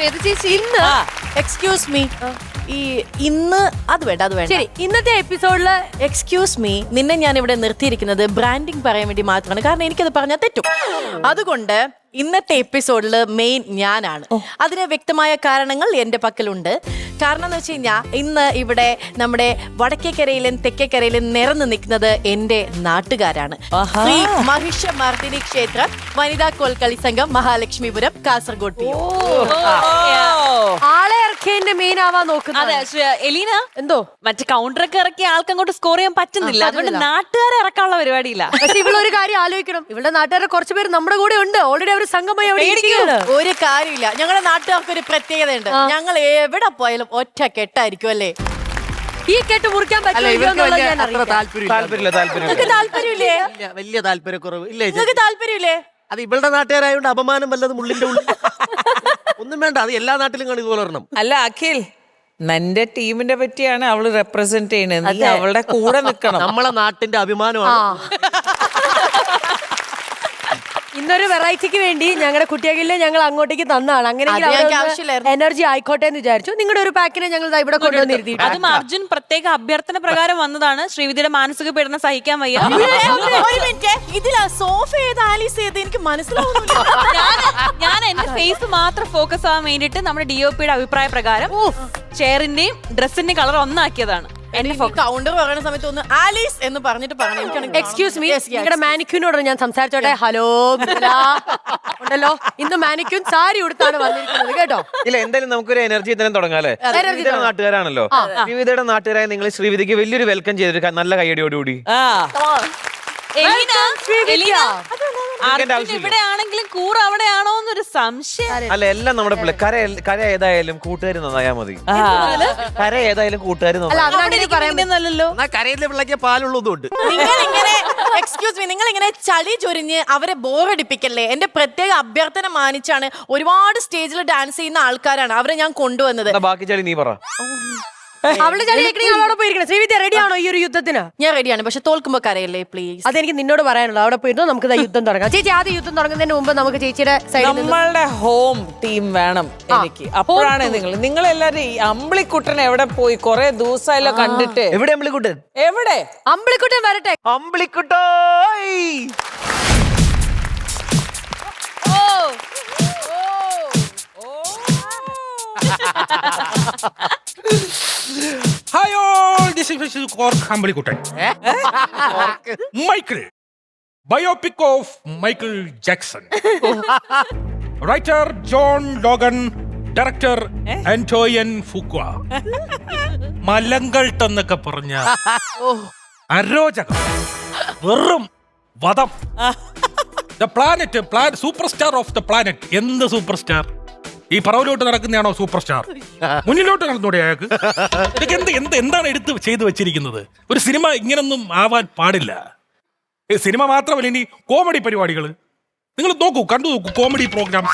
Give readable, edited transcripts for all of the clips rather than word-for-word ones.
ശ്വേത ചേച്ചി ഇന്ന് excuse me ഇന്ന് അത് വേണ്ട ശരി ഇന്നത്തെ എപ്പിസോഡില് എക്സ്ക്യൂസ് മീ നിന്നെ ഞാൻ ഇവിടെ നിർത്തിയിരിക്കുന്നത് ബ്രാൻഡിങ് പറയാൻ വേണ്ടി മാത്രമാണ്. കാരണം എനിക്കത് പറഞ്ഞാൽ തെറ്റും. അതുകൊണ്ട് ഇന്നത്തെ എപ്പിസോഡിൽ മെയിൻ ഞാനാണ്. അതിന് വ്യക്തമായ കാരണങ്ങൾ എന്റെ പക്കലുണ്ട്. കാരണം എന്ന് വെച്ച് കഴിഞ്ഞാൽ ഇന്ന് ഇവിടെ നമ്മുടെ വടക്കേക്കരയിലും തെക്കേക്കരയിലും നിറഞ്ഞു നിൽക്കുന്നത് എന്റെ നാട്ടുകാരാണ്. ശ്രീ മഹിഷ മർദിനി ക്ഷേത്ര വനിതാ കോൽക്കളി സംഘം മഹാലക്ഷ്മിപുരം കാസർഗോഡ്. ആളെ ഇറക്കിയതിന്റെ മെയിൻ ആവാൻ നോക്കുന്നത്. എലീന എന്തോ മറ്റേ കൗണ്ടറൊക്കെ ഇറക്കി ആൾക്ക് അങ്ങോട്ട് സ്കോർ ചെയ്യാൻ പറ്റുന്നില്ല. അതുകൊണ്ട് നാട്ടുകാരെ ഇറക്കാനുള്ള പരിപാടിയില്ല. പക്ഷെ ഇവളൊരു കാര്യം ആലോചിക്കണം. ഇവളുടെ നാട്ടുകാരെ കുറച്ച് പേര് നമ്മുടെ കൂടെ ഉണ്ട്. ഓൾറെഡി അവർ സംഘമായി അവിടെ ഇരിക്കുകയാണ്. ഒരു കാര്യമില്ല. ഞങ്ങളുടെ നാട്ടുകാർക്ക് ഒരു പ്രത്യേകത ഉണ്ട്. ഞങ്ങൾ എവിടെ പോയാലും ഒറ്റ കെട്ടായിരിക്കും അല്ലേ? ഈ കെട്ട് മുറിക്കാൻ പറ്റില്ല. താല്പര്യമില്ലേ? വലിയ താല്പര്യക്കുറവ് ഇല്ലേ? നിങ്ങൾക്ക് താല്പര്യമില്ലേ? അത് ഇവളുടെ നാട്ടുകാരായോണ്ട് അപമാനം വല്ലതും ഉള്ളിന്റെ ഉള്ളിൽ ഒന്നും വേണ്ട. അത് എല്ലാ നാട്ടിലും കാണി വളരണം. അല്ല അഖിൽ, നിന്റെ ടീമിന്റെ പറ്റിയാണ് അവള് റെപ്രസെന്റ് ചെയ്യണത്. നീ അവളുടെ കൂടെ നിക്കണം. നമ്മളെ നാട്ടിന്റെ അഭിമാനമാണ്. ഇന്നൊരു വെറൈറ്റിക്ക് വേണ്ടി ഞങ്ങളുടെ കുട്ടിയാകില്ലേ ഞങ്ങൾ അങ്ങോട്ടേക്ക് തന്നാണ്. അങ്ങനെ എനർജി ആയിക്കോട്ടെ എന്ന് വിചാരിച്ചു. നിങ്ങളുടെ ഒരു പാക്കിനെ ഞങ്ങൾ ഇവിടെ കൊണ്ടുവന്നിരുത്തി. അതും അർജുൻ പ്രത്യേക അഭ്യർത്ഥന പ്രകാരം വന്നതാണ്. ശ്രീവിദ്യയുടെ മാനസിക പീഡനം സഹിക്കാൻ വയ്യ. ഇതിലാ സോഫ ഏത് ആലീസ് ഏത് എനിക്ക് മനസ്സിലാവുന്നില്ല. ഞാൻ എന്റെ ഫേസ് മാത്രം ഫോക്കസ് ആവാൻ വേണ്ടിട്ട് നമ്മുടെ DOPയുടെ അഭിപ്രായ പ്രകാരം ചെയറിന്റെയും ഡ്രസ്സിന്റെയും കളർ ഒന്നാക്കിയതാണ്. കൗണ്ടർ പറയുന്ന സമയത്ത് ഒന്ന് ആലീസ് എന്ന് പറഞ്ഞിട്ട് പറഞ്ഞു. എക്സ്ക്യൂസ് മീ, നിങ്ങളുടെ മാനിക്യൂനോട് ഞാൻ സംസാരിച്ചോട്ടെ. ഹലോ ഉണ്ടല്ലോ, ഇന്ന് മാനിക്യൂൻ സാരി ഉടുത്താണ് വന്നിരിക്കുന്നത് കേട്ടോ. ഇല്ല, എന്തായാലും നമുക്കൊരു എനർജി തന്നെ തുടങ്ങാം അല്ലേ? ശ്രീവിദ്യയുടെ നാട്ടുകാരാണല്ലോ. ശ്രീവിദ്യയുടെ നാട്ടുകാരായ നിങ്ങൾ ശ്രീവിദ്യക്ക് വലിയൊരു വെൽക്കം ചെയ്തിട്ട് നല്ല കയ്യടിയോടുകൂടി. ഇവിടെ ആണെങ്കിലും കൂറ അവിടെയാണോ എന്നൊരു സംശയം. അല്ല, എല്ലാം നമ്മുടെ കര ഏതായാലും കൂട്ടുകാർ നന്നായാ മതി. കര ഏതായാലും കൂട്ടുകാർ പറയാനല്ലോ. കരയിലെ പിള്ളേക്ക് പാലുള്ളതുകൊണ്ട് നിങ്ങൾ ഇങ്ങനെ ചളി ചൊരിഞ്ഞ് അവരെ ബോറടിപ്പിക്കല്ലേ. എന്റെ പ്രത്യേക അഭ്യർത്ഥന മാനിച്ചാണ്. ഒരുപാട് സ്റ്റേജിൽ ഡാൻസ് ചെയ്യുന്ന ആൾക്കാരാണ് അവരെ ഞാൻ കൊണ്ടുവന്നത്. ബാക്കി ചളി നീ പറ. അവളുടെ അവിടെ പോയിരിക്കണം. ശ്രീവിദ്യ റെഡിയാണോ ഈ ഒരു യുദ്ധത്തിന്? ഞാൻ റെഡിയാണ്, പക്ഷെ തോൽക്കുമ്പോ കരയല്ലേ പ്ലീസ്. അതെനിക്ക് നിന്നോട് പറയാനുള്ളൂ. അവിടെ പോയിരുന്നു നമുക്ക് യുദ്ധം തുടങ്ങാം. ചേച്ചി ആദ്യം യുദ്ധം തുടങ്ങുന്നതിന് മുമ്പ് നമുക്ക് ചേച്ചിയുടെ സൈഡിൽ നമ്മളുടെ ഹോം ടീം വേണം എനിക്ക്. അപ്പോഴാണ് നിങ്ങളെല്ലാരും ഈ അമ്പിളിക്കുട്ടൻ എവിടെ പോയി? കൊറേ ദിവസമായല്ലോ കണ്ടിട്ട്. എവിടെ അമ്പിളിക്കുട്ടൻ? എവിടെ അമ്പിളിക്കുട്ടൻ വരട്ടെ. അമ്പിളിക്കുട്ടോ Hi all, this is Cork Ambalikutan. Michael, biopic of Michael Jackson. Writer John Logan, director Antoine Fuqua. മലങ്കൾട്ട് എന്നൊക്കെ പറഞ്ഞ അരോചകം, വെറും വധം. The planet, super star of the planet. എന്ത് സൂപ്പർ സ്റ്റാർ? ഈ പറവിലോട്ട് നടക്കുന്നതാണോ സൂപ്പർ സ്റ്റാർ? മുന്നിലോട്ട് നടന്നൂടെ അയാൾക്ക്? ഇതൊക്കെ എന്താണ് എടുത്ത് ചെയ്തു വെച്ചിരിക്കുന്നത്? ഒരു സിനിമ ഇങ്ങനൊന്നും ആവാൻ പാടില്ല. സിനിമ മാത്രമല്ല, ഇനി കോമഡി പരിപാടികൾ നിങ്ങൾ കണ്ടു നോക്കൂ. കോമഡി പ്രോഗ്രാം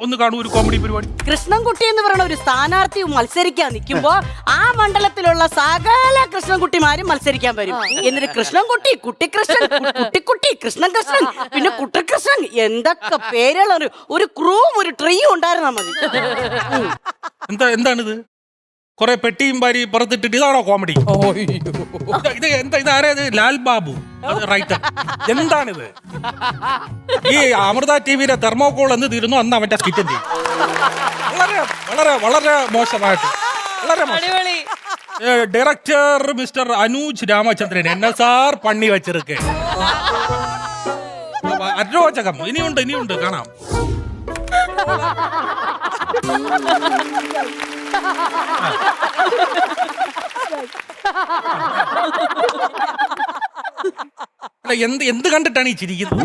ഒന്ന് കാണൂ. ഒരു കോമഡി പരിപാടി. കൃഷ്ണൻകുട്ടി എന്ന് പറയുന്ന ഒരു സ്ഥാനാർത്ഥി മത്സരിക്കാൻ നിൽക്കുമ്പോ ആ മണ്ഡലത്തിലുള്ള സകല കൃഷ്ണൻകുട്ടിമാരും മത്സരിക്കാൻ വരും. എന്നിട്ട് കൃഷ്ണൻകുട്ടി, കുട്ടിക്കൃഷ്ണൻ, കുട്ടിക്കുട്ടി, കൃഷ്ണൻ കൃഷ്ണൻ, പിന്നെ കുട്ടിക്കൃഷ്ണൻ, എന്തൊക്കെ പേരുള്ള ഒരു ക്രൂവും ഒരു ട്രീയും ഉണ്ടായിരുന്നാ മതി. എന്താണിത്? കൊറേ പെട്ടിയും പാരി പുറത്തിട്ടിട്ട് ഇതാണോ കോമഡി? ഇതാരത്? ലാൽ ബാബു റൈറ്റർ. എന്താണിത്? ഈ അമൃത TVയിലെ തെർമോകോൾ എന്ന് തീരുന്നു അന്ന് അവന്റെ സ്കിറ്റ് ചെയ്യും. വളരെ വളരെ വളരെ മോശമായിട്ട്, വളരെ മോശം. Director mister Anuj Ramachandran, NSR പണി വെച്ചിരിക്കെ. അരോചകം. ഇനിയുണ്ട് കാണാം. എന്ത് കണ്ടിട്ടാണ് ഈ ചിരിക്കുന്നത്?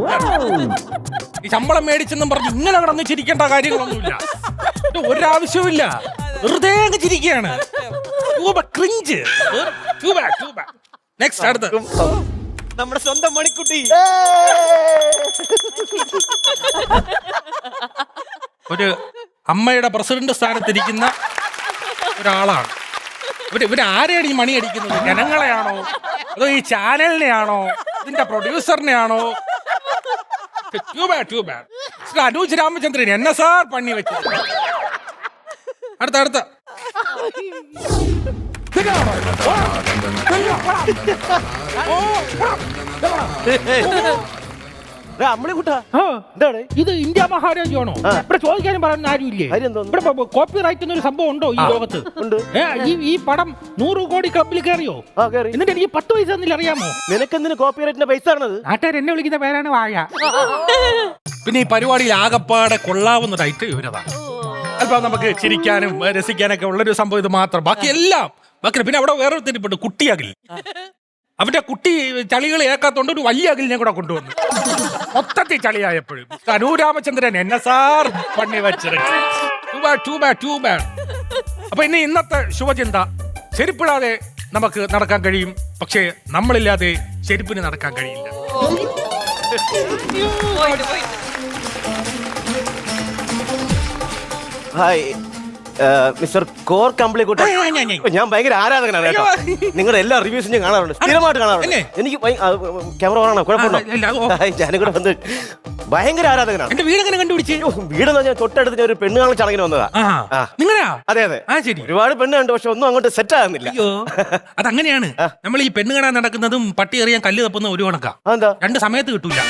ഈ ശമ്പളം മേടിച്ചെന്നും പറഞ്ഞ് ഇങ്ങനെ കിടന്ന് ചിരിക്കേണ്ട കാര്യങ്ങളൊന്നുമില്ല. ഒരാവശ്യവുമില്ല. വെറുതെ ചിരിക്കുകയാണ്. നെക്സ്റ്റ് അടുത്ത നമ്മുടെ സ്വന്തം മണിക്കുട്ടി. ഒരു അമ്മയുടെ പ്രസിഡന്റ് സ്ഥാനത്തിരിക്കുന്ന ഒരാളാണ്. ഇവരാരെയാണ് ഈ മണി അടിക്കുന്നത്? ജനങ്ങളെയാണോ അതോ ഈ ചാനലിനെയാണോ ഇതിന്റെ പ്രൊഡ്യൂസറിനെയാണോ? Too bad. Anuj Ramachandran NSR പണി വെച്ചത്. അടുത്ത അമ്മളിക്കുട്ടാ ആ, എന്താണ് ഇത് ഇന്ത്യ മഹാരാജ്യമാണോ ഇവിടെ ചോദിക്കാനും പറയാൻ ആരുമില്ലേ കാര്യം എന്തോന്ന്? ഇവിടെ കോപ്പി റൈറ്റ് എന്നൊരു സംഭവം ഉണ്ടോ ഈ ലോകത്ത് ഉണ്ട്. ഈ പടം 100 കോടി ക്ലബിൽ കയറിയോ ആ കേറി എന്നിട്ട് എനിക്ക് 10 പൈസ തന്നില്ല അറിയാമോ നിനക്കെന്തിന് കോപ്പിറൈറ്റിന്റെ പൈസ ആണത് നാട്ടുകാർ എന്നെ വിളിക്കുന്ന പേരാണ് വാഴ പിന്നെ ഈ പരിപാടിയിൽ ആകപ്പാടെ കൊള്ളാവുന്ന ടൈറ്റ് ഇവരതാണ് അല്പം നമുക്ക് ചിരിക്കാനും രസിക്കാനൊക്കെ ഉള്ളൊരു സംഭവം ഇത് മാത്രം ബാക്കി പിന്നെ അവിടെ വേറെ തിരിപ്പുണ്ട് കുട്ടിയാകിൽ അവന്റെ കുട്ടി ചളികൾ ഏക്കാത്തോണ്ട് ഒരു വലിയ അകിലിനെ കൂടെ കൊണ്ടുവന്നു മൊത്തത്തിൽ ചളിയായപ്പോഴും അനുരാമചന്ദ്രൻ എന്നെ സാർ പണി വെച്ചത് ടൂ ബാഡ് അപ്പൊ ഇന്നത്തെ ശുഭചിന്ത ചെരുപ്പിടാതെ നമുക്ക് നടക്കാൻ കഴിയും പക്ഷേ നമ്മളില്ലാതെ ചെരുപ്പിന് നടക്കാൻ കഴിയില്ല ഹായ് മിസ്റ്റർ കോർ കമ്പിളിക്കുട്ട ഞാൻ ഭയങ്കര ആരാധകനാണ് കേട്ടോ നിങ്ങളുടെ എല്ലാ റിവ്യൂസും ഞാൻ കാണാറുണ്ട് സ്ഥിരമായിട്ട് കാണാറുണ്ട് എനിക്ക് ക്യാമറ ഓണാണോ കുഴപ്പമുണ്ടോ ഞാനും കൂടെ വന്ന് ഭയങ്കര ആരാധകനാണ് എന്റെ വീട് എങ്ങനെ കണ്ടുപിടിച്ച് വീടെന്ന് പറഞ്ഞാൽ തൊട്ടടുത്ത് ഞാൻ ഒരു പെണ്ണ് കാണാൻ ചടങ്ങിന് വന്നതാ നിങ്ങളാ അതെ അതെ ശരി ഒരുപാട് പെണ്ണ് കണ്ടു പക്ഷെ ഒന്നും അങ്ങോട്ട് സെറ്റ് ആകുന്നില്ല അയ്യോ അതങ്ങനെയാണ് നമ്മൾ ഈ പെണ്ണ് കാണാൻ നടക്കുന്നതും പട്ടി എറിയാൻ കല്ല് തപ്പുന്ന ഒരു കണക്കാ എന്താ 2 സമയത്ത് കിട്ടൂല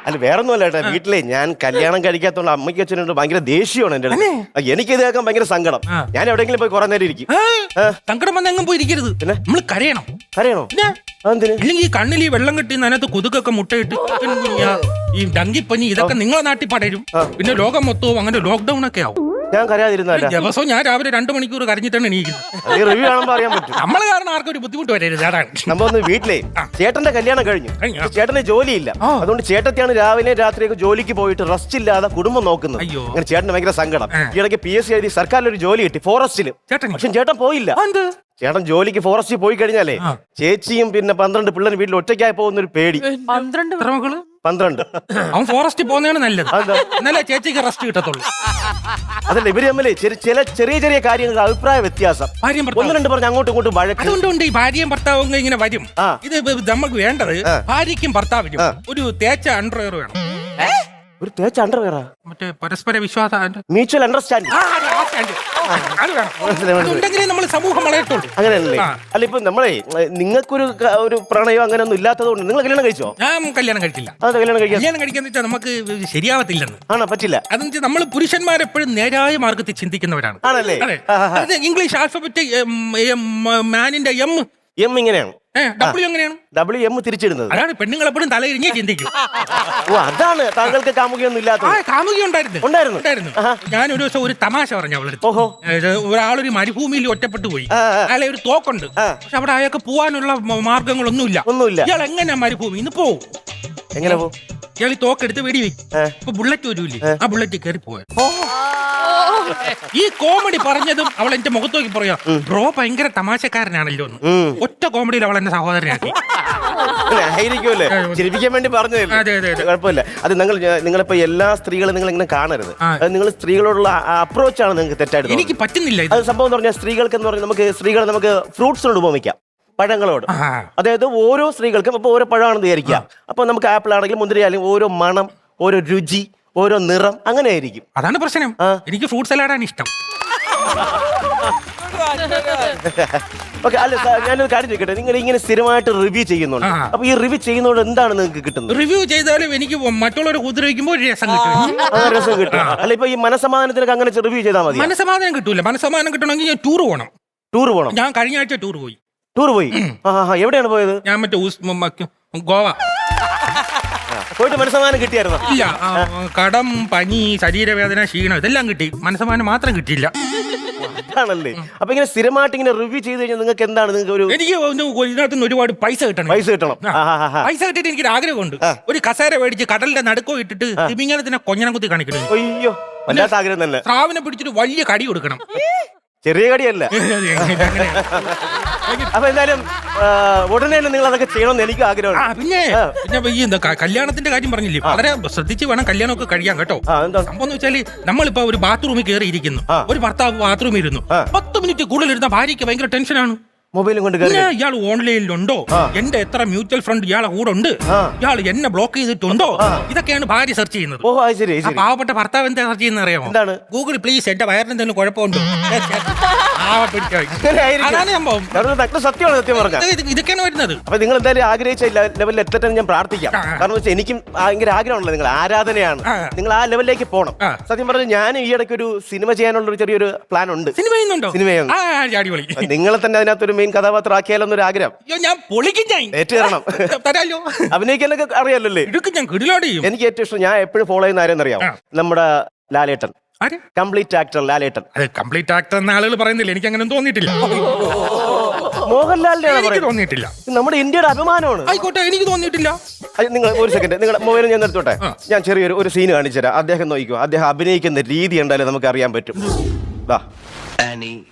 അല്ല വേറൊന്നുമല്ല ഏട്ടാ വീട്ടിലെ ഞാൻ കല്യാണം കഴിക്കാത്തോണ്ട് അമ്മയ്ക്ക് അച്ഛനുണ്ട് ഭയങ്കര ദേഷ്യമാണ് എന്റെ അടുത്ത് എനിക്ക് ഇത് കേൾക്കാൻ ഭയങ്കര സങ്കടം ഞാൻ എവിടെയെങ്കിലും പോയി കുറെ നേരം ഇരിക്കും സങ്കടം വന്ന് എങ്ങും പോയിരിക്കരുത് നമ്മൾ കരയണം അറിയണോ അതെന്തിന് ഇല്ലെങ്കിൽ ഈ കണ്ണിൽ ഈ വെള്ളം കെട്ടി അതിനകത്ത് കൊതുകൊക്കെ മുട്ടയിട്ട് ഈ ഡങ്കിപ്പനി ഇതൊക്കെ നിങ്ങളെ നാട്ടിൽ പടരും പിന്നെ ലോകം മൊത്തവും അങ്ങനെ ലോക്ക്ഡൌൺ ഒക്കെ ആവും ഞാൻ കരയാതിരുന്നല്ല ദിവസവും ഞാൻ രാവിലെ 2 മണിക്കൂർ കരഞ്ഞിട്ടാണ് എണീക്കുന്നത് റിവ്യൂ കാണുമ്പോൾ അറിയാൻ പറ്റും നമ്മളെ കാരണം ആർക്കും ഒരു ബുദ്ധിമുട്ട് വരരുത് അതാണ് സംഭവം ഒന്ന് വീട്ടിലെ ചേട്ടന്റെ കല്യാണം കഴിഞ്ഞു ചേട്ടന് ജോലിയില്ല അതുകൊണ്ട് ചേട്ടത്തിയാണ് രാവിലെ രാത്രിയൊക്കെ ജോലിക്ക് പോയിട്ട് റെസ്റ്റ് ഇല്ലാതെ കുടുംബം നോക്കുന്നത് അയ്യോ. അങ്ങനെ ചേട്ടന് ഭയങ്കര സങ്കടം ഈ ഇടയ്ക്ക് PSC എഴുതി സർക്കാരിലൊരു ജോലി കിട്ടി ഫോറസ്റ്റിൽ ചേട്ടന്? പക്ഷെ ചേട്ടൻ പോയില്ല ചേട്ടൻ ജോലിക്ക് ഫോറസ്റ്റിൽ പോയി കഴിഞ്ഞാലേ ചേച്ചിയും പിന്നെ 12 പിള്ളേരും വീട്ടിൽ ഒറ്റയ്ക്കായി പോകുന്ന ഒരു പേടി 12 അവൻ ഫോറസ്റ്റിൽ പോകുന്നതാണ് നല്ലത് എന്നാലേ ചേച്ചിക്ക് റെസ്റ്റ് കിട്ടത്തുള്ളൂ അതല്ല ഇവര് തമ്മിൽ ചില ചെറിയ ചെറിയ കാര്യങ്ങൾ അഭിപ്രായ വ്യത്യാസം ഭാര്യയും 1-2 പറഞ്ഞ് അങ്ങോട്ടും ഇങ്ങോട്ടും വഴക്ക് അതുകൊണ്ടുണ്ട് ഈ ഭാര്യയും ഭർത്താവും ഇങ്ങനെ വരും ഇത് നമുക്ക് വേണ്ടത് ഭാര്യയ്ക്കും ഭർത്താവിനും ഒരു തേച്ച അണ്ടർവെയർ വേണം ഒരു തേച്ച അണ്ടർവെയറാ മറ്റേ പരസ്പര വിശ്വാസ മ്യൂച്വൽ അണ്ടർസ്റ്റാൻഡിങ് ഉണ്ടെങ്കിലേ നമ്മൾ സമൂഹം വളരത്തുള്ളൂ അങ്ങനെയല്ലേ അല്ല ഇപ്പൊ നമ്മളെ നിങ്ങൾക്കൊരു ഒരു പ്രണയം അങ്ങനെ ഒന്നും ഇല്ലാത്തത് കൊണ്ട് നിങ്ങൾ കല്യാണം കഴിച്ചോ ഞാൻ കല്യാണം കഴിച്ചില്ല അത് കല്യാണം കഴിക്കാൻ കല്യാണം കഴിക്കാന്ന് വെച്ചാൽ നമുക്ക് ശരിയാവത്തില്ലെന്ന് ആണോ പറ്റില്ല അതെന്ന് വെച്ചാൽ നമ്മൾ പുരുഷന്മാരെപ്പോഴും നേരായ മാർഗത്തിൽ ചിന്തിക്കുന്നവരാണ് ആണല്ലേ അതെ അത് ഇംഗ്ലീഷ് ആൽഫബറ്റ് മാനിന്റെ എം ഇങ്ങനെയാണ് ഡബ്ല്യു എങ്ങനെയാണ് WM തിരിച്ചിടുന്നത് അതാണ് പെണ്ണുങ്ങൾ എപ്പോഴും തലയിരിഞ്ഞേ ചിന്തിക്കും ഓ അതാണ് താങ്കൾക്ക് കാമുകിയൊന്നും ഇല്ലാത്തത് കാമുകി ഉണ്ടായിരുന്നു ഉണ്ടായിരുന്നു ഞാൻ ഒരു ദിവസം ഒരു തമാശ പറഞ്ഞു അവളടുത്ത് ഓഹോ ഒരാളൊരു മരുഭൂമിയിൽ ഒറ്റപ്പെട്ടു പോയി അയാളെ ഒരു തോക്കുണ്ട് പക്ഷെ അവിടെ അയാൾക്ക് പോവാനുള്ള മാർഗങ്ങളൊന്നുമില്ല ഒന്നുമില്ല ഇയാൾ എങ്ങനെ മരുഭൂമി ഇന്ന് പോവും എങ്ങനെ പോകും ഇയാൾ ഈ തോക്കെടുത്ത് വെടിവെക്കും ഇപ്പൊ ബുള്ളറ്റ് വരൂല്ലേ ആ ബുള്ളറ്റ് കയറി പോയ ഈ കോമഡി പറഞ്ഞതും അവൾ എന്റെ മുഖത്ത് നോക്കി പറയാ ബ്രോ ഭയങ്കര തമാശക്കാരനാണല്ലോ എന്ന് ഒറ്റ കോമഡിയിൽ അവൾ എന്റെ സഹോദരനാക്കി ആയിരിക്കുമല്ലേ ചിരിപ്പിക്കാൻ വേണ്ടി പറഞ്ഞതല്ലേ കുഴപ്പമില്ല അത് നിങ്ങളിപ്പോ എല്ലാ സ്ത്രീകളും നിങ്ങൾ ഇങ്ങനെ കാണരുത് അത് നിങ്ങൾ സ്ത്രീകളോടുള്ള അപ്രോച്ചാണ് നിങ്ങൾക്ക് തെറ്റായിട്ട് എനിക്ക് പറ്റുന്നില്ല അത് സംഭവം എന്ന് പറഞ്ഞാൽ സ്ത്രീകൾക്ക് എന്ന് പറഞ്ഞാൽ സ്ത്രീകളെ നമുക്ക് ഫ്രൂട്ട്സിനോട് ഉപമിക്കാം പഴങ്ങളോട് അതായത് ഓരോ സ്ത്രീകൾക്കും അപ്പൊ ഓരോ പഴമാണെന്ന് വിചാരിക്കുക അപ്പൊ നമുക്ക് ആപ്പിൾ ആണെങ്കിലും മുന്തിരി ആണെങ്കിലും ഓരോ മണം ഓരോ രുചി ഓരോ നിറം അങ്ങനെ ആയിരിക്കും അതാണ് പ്രശ്നം എനിക്ക് ഫ്രൂട്ട് സലാഡാണ് ഇഷ്ടം ഓക്കെ അല്ല ഞാനൊരു കാര്യം ചോദിക്കട്ടെ നിങ്ങൾ ഇങ്ങനെ സ്ഥിരമായിട്ട് റിവ്യൂ ചെയ്യുന്നുണ്ട് അപ്പൊ ഈ റിവ്യൂ ചെയ്യുന്നതോട് എന്താണ് നിങ്ങൾക്ക് കിട്ടുന്നത് റിവ്യൂ ചെയ്താലും എനിക്ക് മറ്റുള്ളവരെ ഉപദ്രവിക്കുമ്പോൾ ഒരു രസം കിട്ടും രസം കിട്ടും അല്ല ഇപ്പൊ ഈ മനസമാധാനത്തിനൊക്കെ അങ്ങനെ റിവ്യൂ ചെയ്താൽ മതി മനസ്സമാധാനം കിട്ടൂല മനസ്സമാധാനം കിട്ടണമെങ്കിൽ ഞാൻ ടൂർ പോകണം ഞാൻ കഴിഞ്ഞ ആഴ്ച ടൂർ പോയി എവിടെയാണ് പോയത് ഞാൻ മറ്റേ ഗോവ പോയിട്ട് മനസ്സമാധാനം കിട്ടിയായിരുന്നു ഇല്ല കടം പനി ശരീരവേദന ക്ഷീണം ഇതെല്ലാം കിട്ടി മനസ്സമാധാനം മാത്രം കിട്ടിയില്ല ആണല്ലേ അപ്പൊ ഇങ്ങനെ സ്ഥിരമായിട്ട് ഇങ്ങനെ റിവ്യൂ ചെയ്ത് കഴിഞ്ഞാൽ നിങ്ങൾക്ക് എന്താണ് നിങ്ങൾക്ക് ഒരു എനിക്ക് ഇതിനകത്ത് നിന്ന് ഒരുപാട് പൈസ കിട്ടണം പൈസ കിട്ടിയിട്ട് എനിക്ക് ആഗ്രഹമുണ്ട് ഒരു കസേര മേടിച്ച് കടലിന്റെ നടുക്കോ ഇട്ടിട്ട് തിമിങ്ങലത്തിനെ കൊഞ്ഞനം കുത്തി കാണിക്കണം അയ്യോ വല്ലാത്ത ആഗ്രഹം തന്നെ സ്രാവിനെ പിടിച്ചിട്ട് വലിയ കടി കൊടുക്കണം ചെറിയ കടിയല്ല അപ്പൊ എന്തായാലും ഉടനെ നിങ്ങൾ അതൊക്കെ ചെയ്യണമെന്ന് എനിക്ക് ആഗ്രഹമുണ്ട് പിന്നെ ഈ കല്യാണത്തിന്റെ കാര്യം പറഞ്ഞില്ലേ വളരെ ശ്രദ്ധിച്ച് വേണം കല്യാണമൊക്കെ കഴിയാൻ കേട്ടോ സംഭവം എന്ന് വെച്ചാല് നമ്മളിപ്പോ ഒരു ബാത്റൂമിൽ കയറി ഇരിക്കുന്നു ഒരു ഭർത്താവ് ബാത്റൂമിൽ ഇരുന്നു 10 മിനിറ്റ് കൂടുതൽ ഇരുന്ന ഭാര്യയ്ക്ക് ഭയങ്കര ടെൻഷനാണ് മൊബൈലും കൊണ്ട് കയറി പിന്നെ ഇയാൾ ഓൺലൈനിലുണ്ടോ, എന്റെ എത്ര മ്യൂച്വൽ ഫണ്ട് ഇയാളെ കൂടെ ഉണ്ട്, ഇയാൾ എന്നെ ബ്ലോക്ക് ചെയ്തിട്ടുണ്ടോ, ഇതൊക്കെയാണ് ഭാര്യ സെർച്ച് ചെയ്യുന്നത്. ഓ അത് ശരി ആ പാവപ്പെട്ട ഭർത്താവ് എന്താ സെർച്ച് ചെയ്യുന്ന അറിയാമോ? എന്താണ്? ഗൂഗിൾ പ്ലീസ് എന്റെ വയറിന് എന്തെങ്കിലും കുഴപ്പമുണ്ടോ. അതാണ് സംഭവം. സത്യമാണ് സത്യം പറഞ്ഞ ഇതൊക്കെയാണ് വരുന്നത്. അപ്പൊ നിങ്ങൾ എന്തായാലും ആഗ്രഹിച്ച ലെവലിൽ എത്തട്ടെ ഞാൻ പ്രാർത്ഥിക്കാം. കാരണം വെച്ചാൽ എനിക്കും ഭയങ്കര ആഗ്രഹമുള്ളത് നിങ്ങൾ ആരാധനയാണ്, നിങ്ങൾ ആ ലെവലിലേക്ക് പോകണം. സത്യം പറഞ്ഞാൽ ഞാൻ ഈ ഇടയ്ക്ക് ഒരു സിനിമ ചെയ്യാനുള്ള ഒരു ചെറിയൊരു പ്ലാൻ ഉണ്ട്. സിനിമ ചെയ്യുന്നുണ്ടോ? സിനിമയുണ്ട്. അടിപൊളി. നിങ്ങളെ തന്നെ അതിനകത്തൊരു മെയിൻ കഥാപാത്രം ആക്കിയാലോ എന്നൊരു ആഗ്രഹം. ഞാൻ പൊളിക്കും. ഞാൻ ഏറ്റുതരണം. തരാലോ. അഭിനയിക്കാനൊക്കെ അറിയാലോ അല്ലേ? ഞാൻ കിടിലോട് ചെയ്യും. എനിക്ക് ഏറ്റവും ഇഷ്ടം, ഞാൻ എപ്പോഴും ഫോളോ ചെയ്യുന്ന ആരെന്ന് അറിയാം, നമ്മുടെ ലാലേട്ടൻ. കംപ്ലീറ്റ് ആക്ടർ ലാലേട്ടൻ. കംപ്ലീറ്റ് ആക്ടർ എന്ന ആളുകൾ പറയുന്നില്ല, എനിക്ക് അങ്ങനെ തോന്നിയിട്ടില്ല. മോഹൻലാലിന്റെ തോന്നിയിട്ടില്ല. നമ്മുടെ ഇന്ത്യയുടെ അഭിമാനമാണ്. ആയിക്കോട്ടെ, എനിക്ക് തോന്നിയിട്ടില്ല. നിങ്ങൾ ഒരു സെക്കൻഡ്, നിങ്ങളുടെ മൊബൈൽ ഞാൻ നിർത്തോട്ടെ. ഞാൻ ചെറിയൊരു ഒരു സീൻ കാണിച്ചു തരാം. അദ്ദേഹം നോക്കിക്കോ, അദ്ദേഹം അഭിനയിക്കുന്ന രീതി ഉണ്ടായാലും നമുക്ക് അറിയാൻ പറ്റും.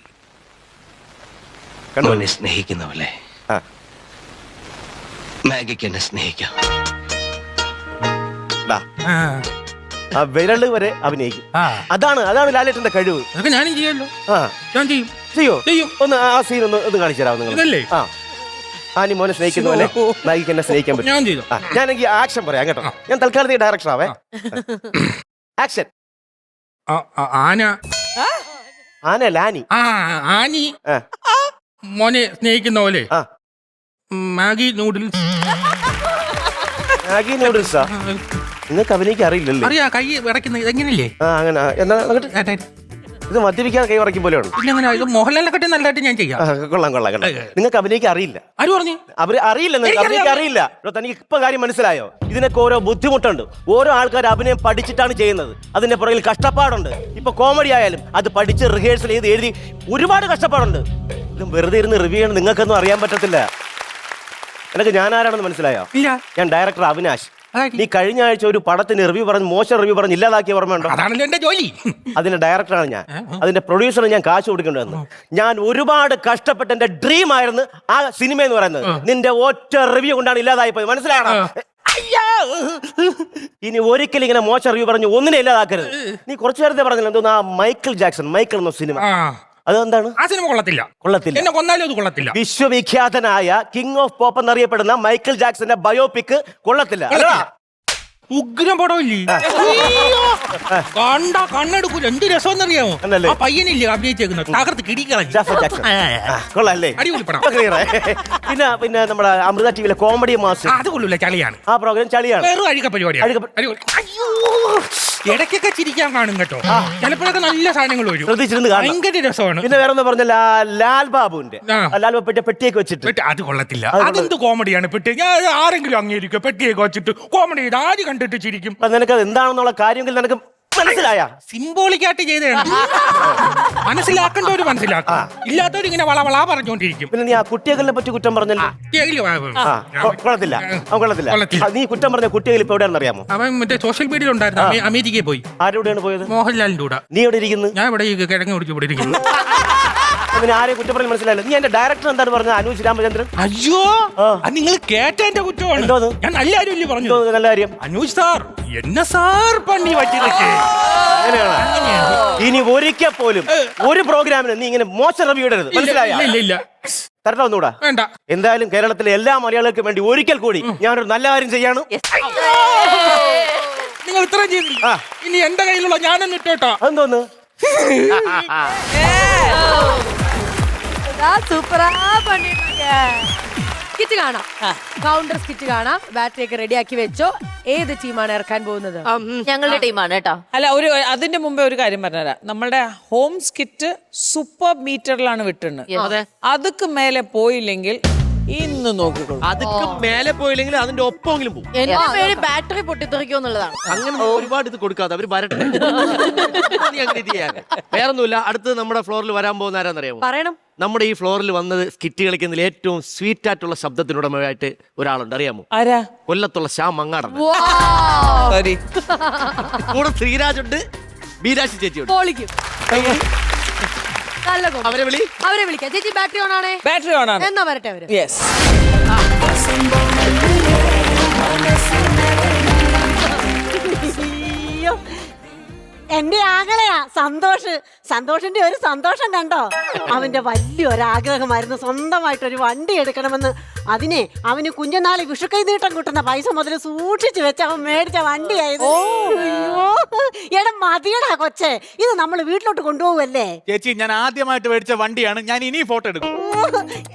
കണ്ടോ സ്നേഹിക്കുന്നവല്ലേ, മാഗിക്ക് എന്നെ സ്നേഹിക്കാം. ആ വിരള് വരെ അഭിനയിക്കും. അതാണ് ലാലേട്ടന്റെ കഴിവ്. അതൊക്കെ ഞാനും ചെയ്യാമല്ലോ. ഞാൻ ചെയ്യും. ചെയ്യും. ഒന്ന് ആ സീൻ ഒന്ന് കാണിച്ചു തരാം നിങ്ങൾ. ആനി മോനെ സ്നേഹിക്കുന്ന പോലെ മാഗിക്ക് എന്നെ സ്നേഹിക്കാൻ പറ്റും. ഞാൻ ചെയ്തു. ഞാനെങ്കിൽ ആക്ഷൻ പറയാം കേട്ടോ. ഞാൻ തൽക്കാലത്തെ ഡയറക്ടർ ആവേ. ആക്ഷൻ. ആന ലാനി. ആനി മോനെ സ്നേഹിക്കുന്ന പോലെ മാഗി നൂഡിൽസ്. മാഗി നൂഡിൽസാ? നിങ്ങൾക്ക് അഭിനയിക്കാൻ അറിയില്ലല്ലേ? അറിയാ, കൈ വിറയ്ക്കുന്നത് എങ്ങനെയല്ലേ? അങ്ങനെ എന്നാ ഇത് മദ്യപിക്കാതെ കൈ വറയ്ക്കും പോലെയാണ്. പിന്നെ ഇത് മോഹൻലാലിനെക്കാട്ടി നല്ലതായിട്ട് ഞാൻ ചെയ്യാം. കൊള്ളാം. നിങ്ങൾക്ക് അഭിനയിക്കാൻ അറിയില്ല. ആര് പറഞ്ഞു? അറിയില്ല. അഭിനയിക്കാൻ അറിയില്ല. തനിക്ക് ഇപ്പൊ കാര്യം മനസ്സിലായോ? ഇതിനൊക്കെ ഓരോ ബുദ്ധിമുട്ടുണ്ട്. ഓരോ ആൾക്കാർ അഭിനയം പഠിച്ചിട്ടാണ് ചെയ്യുന്നത്. അതിന്റെ പുറകിൽ കഷ്ടപ്പാടുണ്ട്. ഇപ്പൊ കോമഡി ആയാലും അത് പഠിച്ച് റിഹേഴ്സൽ ചെയ്ത് എഴുതി ഒരുപാട് കഷ്ടപ്പാടുണ്ട്. ഇത് വെറുതെ ഇരുന്ന് റിവ്യൂ ചെയ്യണം നിങ്ങൾക്കൊന്നും അറിയാൻ പറ്റത്തില്ല. എനിക്ക് ഞാൻ ആരാണെന്ന് മനസ്സിലായോ? ഞാൻ ഡയറക്ടർ അവിനാശ്. നീ കഴിഞ്ഞ ആഴ്ച ഒരു പടത്തിന് റിവ്യൂ പറഞ്ഞ് മോശം റിവ്യൂ പറഞ്ഞ് ഇല്ലാതാക്കിയ ഓർമ്മയുണ്ടോ? അതാണല്ലോ എന്റെ ജോലി. അതിന്റെ ഡയറക്ടറാണ് ഞാൻ. അതിന്റെ പ്രൊഡ്യൂസറിന് ഞാൻ കാശ് കൊടുക്കേണ്ടി. ഞാൻ ഒരുപാട് കഷ്ടപ്പെട്ട എന്റെ ഡ്രീം ആയിരുന്നു ആ സിനിമ എന്ന് പറയുന്നത്. നിന്റെ ഒറ്റ റിവ്യൂ കൊണ്ടാണ് ഇല്ലാതായി പോയത്. മനസ്സിലാണോ? ഇനി ഒരിക്കലും ഇങ്ങനെ മോശം റിവ്യൂ പറഞ്ഞ് ഒന്നിനെ ഇല്ലാതാക്കരുത്. നീ കുറച്ചു നേരത്തെ പറഞ്ഞില്ല എന്തോന്ന്, ആ മൈക്കിൾ എന്ന സിനിമ, അതെന്താണ്? ആ സിനിമ കൊള്ളത്തില്ല. എന്നെ കൊന്നാലും അത് കൊള്ളത്തില്ല. വിശ്വവിഖ്യാതനായ കിങ് ഓഫ് പോപ്പ് എന്നറിയപ്പെടുന്ന മൈക്കിൾ ജാക്സന്റെ ബയോപിക് കൊള്ളത്തില്ല. ഉഗ്രം പടമില്ലേ? കണ്ട കണ്ണെടുക്കൂല. എന്ത് രസമെന്നറിയാമോ? ആ പയ്യനില്ലേ അഭിനയിച്ചേക്കുന്നത്, തകർത്ത് കൊള്ളല്ലേ? അടിപൊളി പടം. പിന്നെ നമ്മുടെ അമൃത ടിവിയിലെ കോമഡി മാസ്റ്റർ, അത് കൊള്ളൂല, ചളിയാണ്. ആ പ്രോഗ്രാം ചളിയാണ്. വേറെ അഴുക പരിപാടിയാണ്. ഇടയ്ക്കൊക്കെ ചിരിക്കാൻ കാണും കേട്ടോ. ചിലപ്പോഴൊക്കെ നല്ല സാധനങ്ങൾ വരും, ശ്രദ്ധിച്ചിരുന്ന് ഭയങ്കര രസമാണ്. പിന്നെ വേറെ ഒന്ന് പറഞ്ഞ ലാൽ ബാബുവിന്റെ പെട്ടിയൊക്കെ വെച്ചിട്ട്, അത് കൊള്ളത്തില്ല. അതെന്ത് കോമഡിയാണ് പെട്ടി? ഞാൻ ആരെങ്കിലും അംഗീകരിക്കും പെട്ടിയൊക്കെ വെച്ചിട്ട് കോമഡി ചെയ്ത് ആര് കണ്ടിട്ട് ചിരിക്കും? നിനക്ക് എന്താണെന്നുള്ള കാര്യമെങ്കിൽ നിനക്ക് മനസ്സിലായ സിംബോളിക്കായിട്ട് ചെയ്തതാണ്. മനസ്സിലാക്കേണ്ടവര് മനസ്സിലാക്കും, ഇല്ലാത്തവർ ഇങ്ങനെ വളവളാ പറഞ്ഞുകൊണ്ടിരിക്കും. പിന്നെ നീ ആ കുട്ടികളെ പറ്റി കുറ്റം പറഞ്ഞല്ലോ. കൊള്ളത്തില്ല. നീ കുറ്റം പറഞ്ഞ കുട്ടികൾ ഇപ്പൊ എവിടെയാണെന്ന് അറിയാമോ? അവൻ മറ്റേ സോഷ്യൽ മീഡിയയിൽ ഉണ്ടായിരുന്നു, അമേരിക്കയിൽ പോയി. ആരോടെയാണ് പോയത്? മോഹൻലാലിന്റെ കൂടെ. നീ എവിടെ ഇരിക്കുന്നു? ഞാൻ ഇവിടെ കിഴങ്ങ് പിടിച്ച് ഇവിടെ ഇരിക്കുന്നു. പിന്നെ ആരെയും കുറ്റം പറഞ്ഞ് മനസ്സിലായില്ല. നീ എന്റെ ഡയറക്ടർ എന്താണ് പറഞ്ഞത്? അനുജ് രാമചന്ദ്രൻ. അയ്യോ, നിങ്ങൾ കേട്ട എന്റെ കുറ്റമാണ്. ഞാൻ നല്ല കാര്യം പറഞ്ഞു. നല്ല കാര്യം. അനുജ് സാർ എന്നെ സാർ പണി പറ്റിയതൊക്കെ. ഇനി ഒരിക്കൽ പോലും ഒരു പ്രോഗ്രാമിന് നീ ഇങ്ങനെ മോശം റിവ്യൂ ഇടരുത്. മനസ്സിലായോ? ഇല്ല. തരട്ടെ ഒന്നുകൂടാ? വേണ്ട. എന്തായാലും കേരളത്തിലെ എല്ലാ മലയാളികൾക്കും വേണ്ടി ഒരിക്കൽ കൂടി ഞാനൊരു നല്ല കാര്യം ചെയ്യാണ്. നിങ്ങൾ ഇത്രയും ചെയ്തില്ല. ഇനി എന്റെ കയ്യിലുള്ള ഞാനൊന്നും ഇട്ടോട്ടോ. അതെന്തോന്ന്? സൂപ്പറാ പണിയിട്ടില്ല. സ്കിറ്റ് കാണാം, കൗണ്ടർ സ്കിറ്റ് കാണാം. ബാറ്ററി ഒക്കെ റെഡിയാക്കി വെച്ചോ. ഏത് ടീമാണ് ഇറക്കാൻ പോകുന്നത്? ഞങ്ങളുടെ ടീമാണ് കേട്ടോ. അല്ല, അതിന്റെ മുമ്പേ ഒരു കാര്യം പറഞ്ഞുതരാം. നമ്മളുടെ ഹോം സ്കിറ്റ് സൂപ്പർ മീറ്ററിലാണ് വിട്ടുന്നത്. അതുക്ക് മേലെ പോയില്ലെങ്കിൽ ഇന്ന് നോക്കിക്കോളൂ. അതൊക്കെ മേലെ പോയില്ലെങ്കിൽ അതിന്റെ ഒപ്പമെങ്കിലും പോകും. എന്റെ പേര് ബാറ്ററി പൊട്ടിത്തെറിക്കുമെന്നുള്ളതാണ്. അങ്ങനെ ഒരുപാട് ഇത് കൊടുക്കാതെ അവര് വരട്ടെ. വേറൊന്നുമില്ല. അടുത്ത് നമ്മുടെ ഫ്ലോറിൽ വരാൻ പോകുന്ന ആരാന്നറിയാമോ? പറയണം. നമ്മുടെ ഈ ഫ്ലോറിൽ വന്നത് സ്കിറ്റ് കളിക്കുന്നതിൽ ഏറ്റവും സ്വീറ്റ് ആയിട്ടുള്ള ശബ്ദത്തിനുടമയായിട്ട് ഒരാളുണ്ട്. അറിയാമോ? ആരാ? കൊല്ലത്തുള്ള ശ്യാം മങ്ങാടൻ. സോറി. കൂടെ ശ്രീരാജുണ്ട്, ബീരാശി ചേച്ചിയുണ്ട്. അവരെ വിളിക്കാം. ചേച്ചി ബാറ്ററി ഓൺ ആണേ? ബാറ്ററി ഓൺ ആണ്. എന്നാ വരട്ടെ അവര്. യെസ്. എന്റെ ആങ്ങളെയാ സന്തോഷ്. സന്തോഷിന്റെ ഒരു സന്തോഷം കണ്ടോ? അവന്റെ വലിയൊരാഗ്രഹമായിരുന്നു സ്വന്തമായിട്ടൊരു വണ്ടി എടുക്കണമെന്ന്. അതിനെ അവന് കുഞ്ഞനാളി വിഷുക്കൈ നീട്ടം കിട്ടുന്ന പൈസ മുതൽ സൂക്ഷിച്ചു വെച്ച് അവൻ മേടിച്ച വണ്ടിയായത്. അയ്യോ എടാ മതിയടാ കൊച്ചേ, ഇത് നമ്മൾ വീട്ടിലോട്ട് കൊണ്ടുപോവല്ലേ? ചേച്ചി ഞാൻ ആദ്യമായിട്ട് മേടിച്ച വണ്ടിയാണ്, ഞാൻ ഇനി ഫോട്ടോ എടുക്കും.